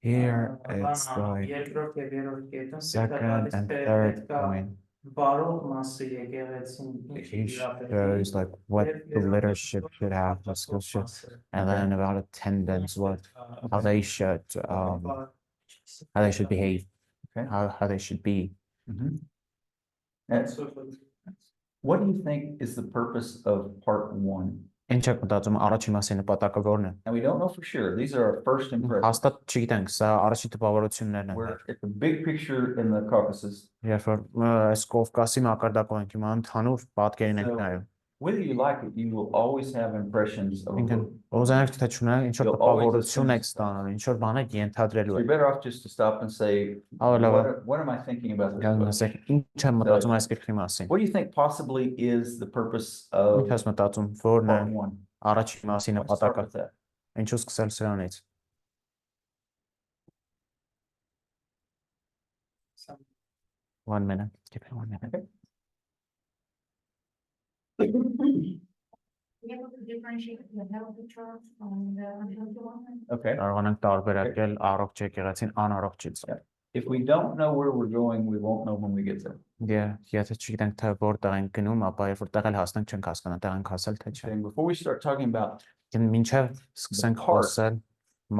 Here բան it's անում, like երկրորդ եւ երրորդ կետում second and third point. բարող մասը եկեղեցին He shows like what the leadership should have, the skill should, and then about attendance, how they should behave, Okay. how they should be. Mhm. That's, what do you think is the purpose of part one? Ինչ եք մտածում առաջի մասին նպատակը որն է։ And we don't know for sure. These are our first impressions. Հաստատ չգիտենք, սա առաջի տպավորություններն են։ We're at the big picture in the Caucasus. Երբ որ այս Կովկասի մակարդակով ենք հիմա ընդհանուր պատկերին ենք նայում։ Whether you like it, you will always have impressions of a Ինքն book. օզանակ թե չունենք, ինչ որ You'll always տպավորություն եք assume- ստանալու, ինչ որ բան եք So ենթադրելու you're եք։ better off just to stop and say, what am I thinking about this Գալու book? ասեք, ինչ եմ մտածում այս գրքի մասին։ What do you think possibly is the purpose Ինչ of ես մտածում, որն է part one? առաջի մասի Let's start նպատակը։ with that. Ինչու սկսել սրանից։ One minute. Give me 1 minute. Be able to differentiate the healthy church from the unhealthy one. Okay. Կարողանանք տարբերակել առողջ եկեղեցին անառողջից։ If we don't know where we're going, we won't know when we get there. Եթե չգիտենք թե որտեղ ենք գնում, ապա երբ որ տեղել հասնենք չենք հասկանա տեղ ենք հասել թե չէ։ And before we start talking about, Մինչև սկսենք խոսել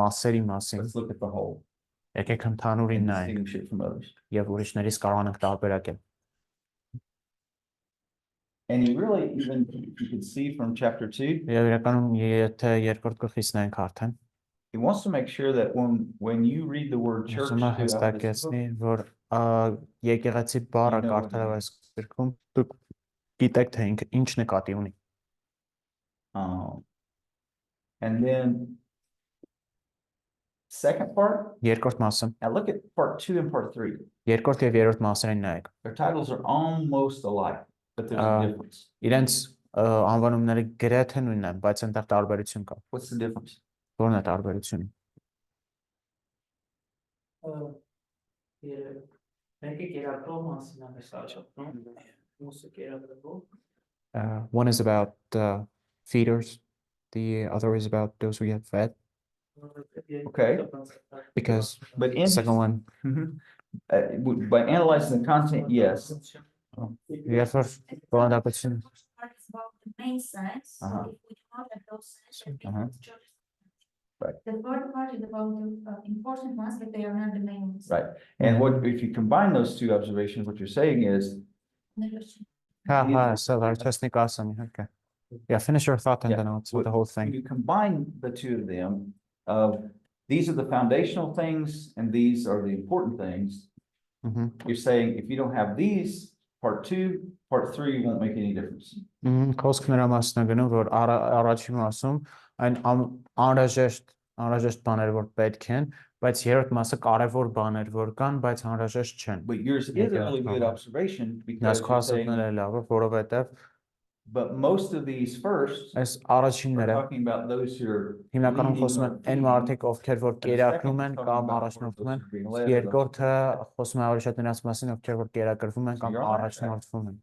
մասերի մասին, let's look at the whole եկեք ընդհանուրին and նայենք distinguish it from others. եւ ուրիշներից կարողանանք տարբերակել։ And you really even, you can see from chapter 2, Եվ իրականում եթե երկրորդ գլխից նայենք արդեն, he wants to make sure that when you read the word church ուզում է throughout this հստակեցնի, book, որ եկեղեցի բառը You know what կարդալով it այս գրքում դուք գիտեք թե ինքը ինչ նկատի ունի։ and then second part, Երկրորդ մասը, now look at part 2 and part 3. երկրորդ եւ երրորդ մասերին նայեք։ Their titles are almost alike, but there's a difference. Իրենց անվանումները գրեթե նույնն են, բայց այնտեղ տարբերություն կա։ What's the difference? Որն է տարբերությունը։ Մեկը կերակրող մասին է մեզ աչքում, մյուսը կերակրող։ One is about feeders, the other is about those who get fed. Okay. Because But the in second one, by analyzing the content, yes. երբ որ բովանդակություն, The first part is about the main sense. Uh-huh. So if we do not have those sense, then Uh-huh. it's church. Right. The third part is about the important ones, but they are not the main ones. Right. And what, if you combine those two observations, what you're saying is, so just asam, okay. Yeah, finish your thought and Yeah, then I'll say the whole when thing. you combine the two of them, these are the foundational things and these are the important things. Mhm. You're saying if you don't have these, part 2, part 3 won't make any difference. Խոսքն նրա մասն է գնում, որ առաջի մասում այն անհրաժեշտ բաներ որ պետք են, բայց երրորդ մասը կարևոր բաներ որ կան, բայց անհրաժեշտ չեն։ But yours is a really good observation because you're saying, Նասխասը լավ է, որովհետև but most of these first այս are առաջինները talking about those who are հիմնականում leading խոսում or են այն feeding. մարդիկ, ովքեր որ And the կերակրում second են is talking կամ about առաջնորդվում են, those being led or those երկրորդը being led. խոսում է ավելի շատ նրանց մասին, ովքեր որ կերակրվում են So կամ you're on that առաջնորդվում են։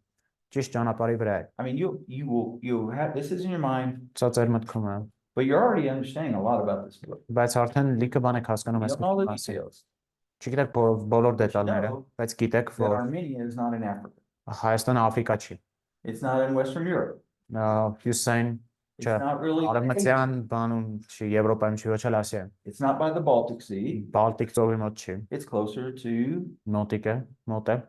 Ճիշտ ճանապարհի վրա է։ I mean, you have, this is in your mind, Սա ձեր մտքում է, but you're already understanding a lot about this book. բայց արդեն լիքը բան եք հասկանում You այս don't know the մասին։ details. Չգիտեք բոլոր դետալները, know բայց գիտեք, That որ Armenia is not in Africa. Հայաստանը Աֆրիկա չի։ It's not in Western Europe. Հյուսային It's Sure. not really. արևմտյան բանում չի, Եվրոպայում չի, ոչ էլ Ասիայում։ It's not by the Baltic Sea. Բալտիկ ծովի մոտ չի։ It's closer to Մոտիկ է, մոտ է։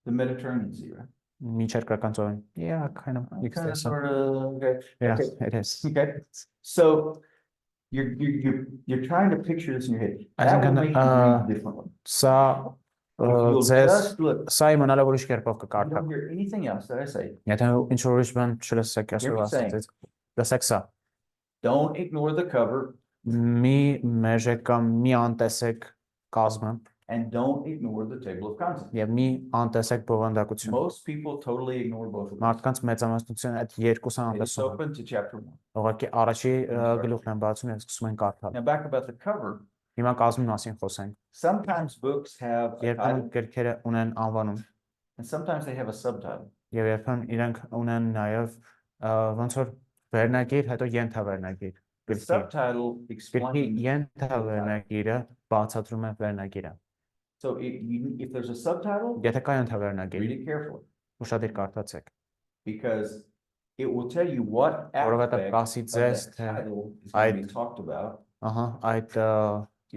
the Mediterranean Sea, right? Միջերկրական ծովին։ Yeah, kind of. You Kind can of, say so. sort of, okay. Yeah, Okay. it is. Okay. So you're trying to picture this in your head. I That think will make you read differently. Սա If you'll ձեզ just look, սա իմանալը ուրիշ կերպով you կկարդա։ don't hear anything else that I say. Եթե ինչ որ ուրիշ բան չլսեք Hear me ասում saying. ասած, լսեք սա։ Don't ignore the cover Մի մեժեք կամ մի անտեսեք կազմը and don't ignore the table of contents. եւ մի անտեսեք բովանդակություն։ Most people totally ignore both of them. Մարդկանց մեծամասնությունը այդ երկուսը It's անտեսում են։ open to chapter 1. Ուղղակի առաջի գլուխն են բացում եւ սկսում են կարդալ։ Now back about the cover. Հիմա կազմի մասին խոսենք։ Sometimes books have a Երբեմն title գրքերը ունեն անվանում and sometimes they have a subtitle. եւ երբեմն իրենք ունեն նաեւ ոնց որ վերնագիր, հետո ենթավերնագիր։ գրքի subtitle գրքի explains. ենթավերնագիրը բացատրում է վերնագիրը So if there's a subtitle, եթե կա read ենթավերնագիր it carefully ուշադիր կարդացեք because it will tell you what Որովհետև aspect կասի of ձեզ, that թե title is going to be այդ- talked about ահա այդ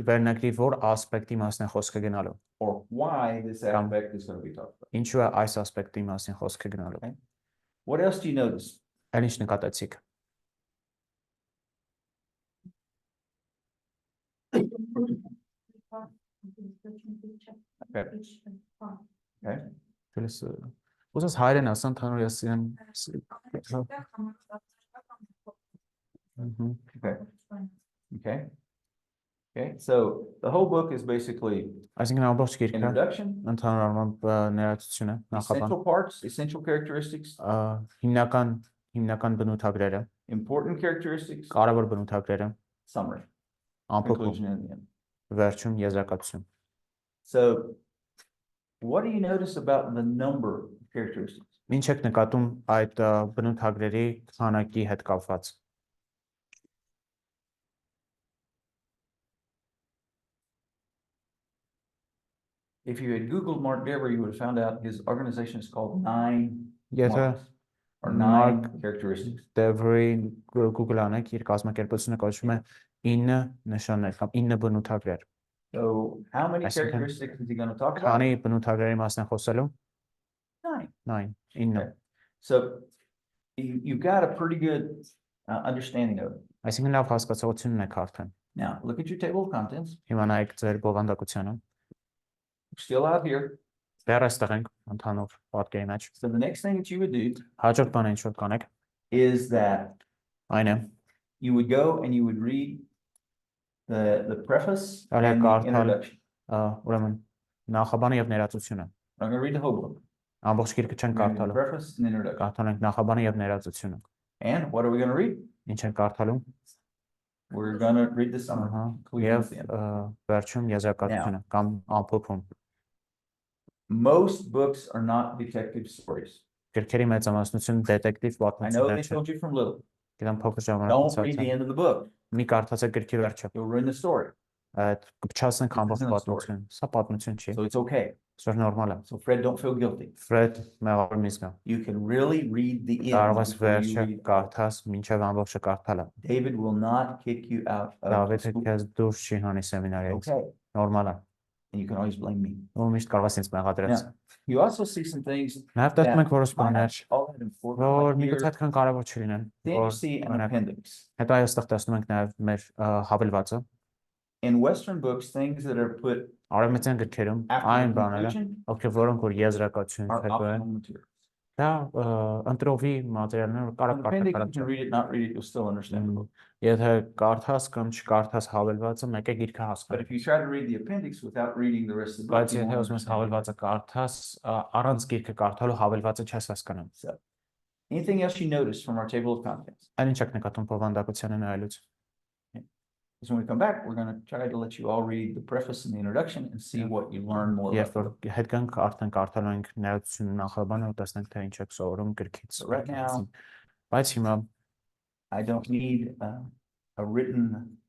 վերնագրի որ ասպեկտի մասն է խոսքը գնալու or why this aspect is going to be talked about. ինչու է այս ասպեկտի մասին խոսքը գնալու What else do you notice? այլ ինչ նկատեցիք Okay. Okay. Դրս ուզես հայերեն ասան թանուր ես իրեն Okay. Okay. So the whole book is basically այսինքն ամբողջ գիրքը introduction, ընդհանուր առմամբ ներածություն է նախաբան essential parts, essential characteristics, հիմնական բնութագրերը important characteristics, կարևոր բնութագրերը summary, ամփոփում conclusion in the end. վերջում եզրակացություն So what do you notice about the number of characteristics? Ինչ եք նկատում այդ բնութագրերի քանակի հետ կապված If you had Googled Mark Dever, you would have found out his organization is called Nine Եթե Marks, or Mark Nine Characteristics. Dever-ի Google անեք իր կազմակերպությունը կոչվում է 9 նշաններ կամ 9 բնութագրեր So how many I see. characteristics is he going to talk about? քանի բնութագրերի մասին է խոսելու Nine. 9 Okay. So you've got a pretty good understanding of it. Այսինքն լավ հասկացողություն ունեք արդեն Now, look at your table of contents. հիմա նայեք ձեր բովանդակությանը We're still out here. դեռ այստեղ ենք ընդհանուր պատկերի մեջ So the next thing that you would do հաջորդ բանը ինչ որ կանեք is that այն է you would go and you would read the preface Allez, and the Carl, introduction. ուրեմն նախաբանը եւ ներածությունը I'm going to read the whole book. ամբողջ գիրքը չեն We're gonna read the կարդալու preface and the introduction. կարդալու ենք նախաբանը եւ ներածությունը And what are we going to read? ինչ են կարդալու We're going to read the summary. ահա conclusion եւ at the end. վերջում եզրակացությունը կամ ամփոփում Most books are not detective stories. գրքերի մեծամասնություն դետեկտիվ I know they պատմություններ չեն told you from little. գիտեմ փոքր Don't read the ժամանակից end of the book. մի կարդացեք գրքի վերջը You'll ruin the story. այդ կփչացնենք ամբողջ Isn't a story. պատմություն սա պատմություն չի So it's okay. սա նորմալ է So Fred, don't feel guilty. Ֆրեդ մեղավոր մի զգա You can really read the end. կարող ես before you վերջը read all. կարդաս մինչև ամբողջը կարդալը David will not kick you out of Դավիթը school. քեզ դուրս չի հանի սեմինարից Okay. նորմալ է And you can always blame me. ու միշտ կարող ես ինձ մեղադրես Now, you also see some things Նաև տեսնում ենք որոշ might not բաներ be all that important. որ Like միգուցե here, այդքան կարևոր չլինեն then you որ see an օրինակ, appendix. հետո այստեղ տեսնում ենք նաև մեր հավելվածը In Western books, things that are put արևմտյան գրքերում after այն the բաները conclusion ովքեր որոնք որ եզրակացություն are հետո են optional material. դա ընտրովի մատերիալներ որ կարող An appendix, you կարդալ can read it, not read it, you'll still understand the book. եթե կարդաս կամ չկարդաս հավելվածը մեկ է գիրքը But հասկանա if you try to read the appendix without reading the rest of the book, բայց you եթե won't ուզում ես understand it. հավելվածը կարդաս առանց գիրքը կարդալու հավելվածը չես հասկանում So, anything else you notice from our table of contents? Այն ինչ եք նկատում բովանդակությանը նայելուց Because when we come back, we're going to try to let you all read the preface and the introduction and see what you learn more Երբ about. որ հետ գանք արդեն կարդալու ենք ներածությունը նախաբանը ու տեսնենք թե ինչ եք սովորում գրքից So right now- բայց հիմա I don't need a written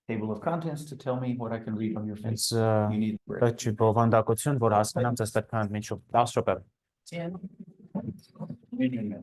table of contents to tell me what I can read on your face. ինձ You need the պետք չի բովանդակություն որ հասկանամ ձեզ պետք է մինչև 10 րոպե bread.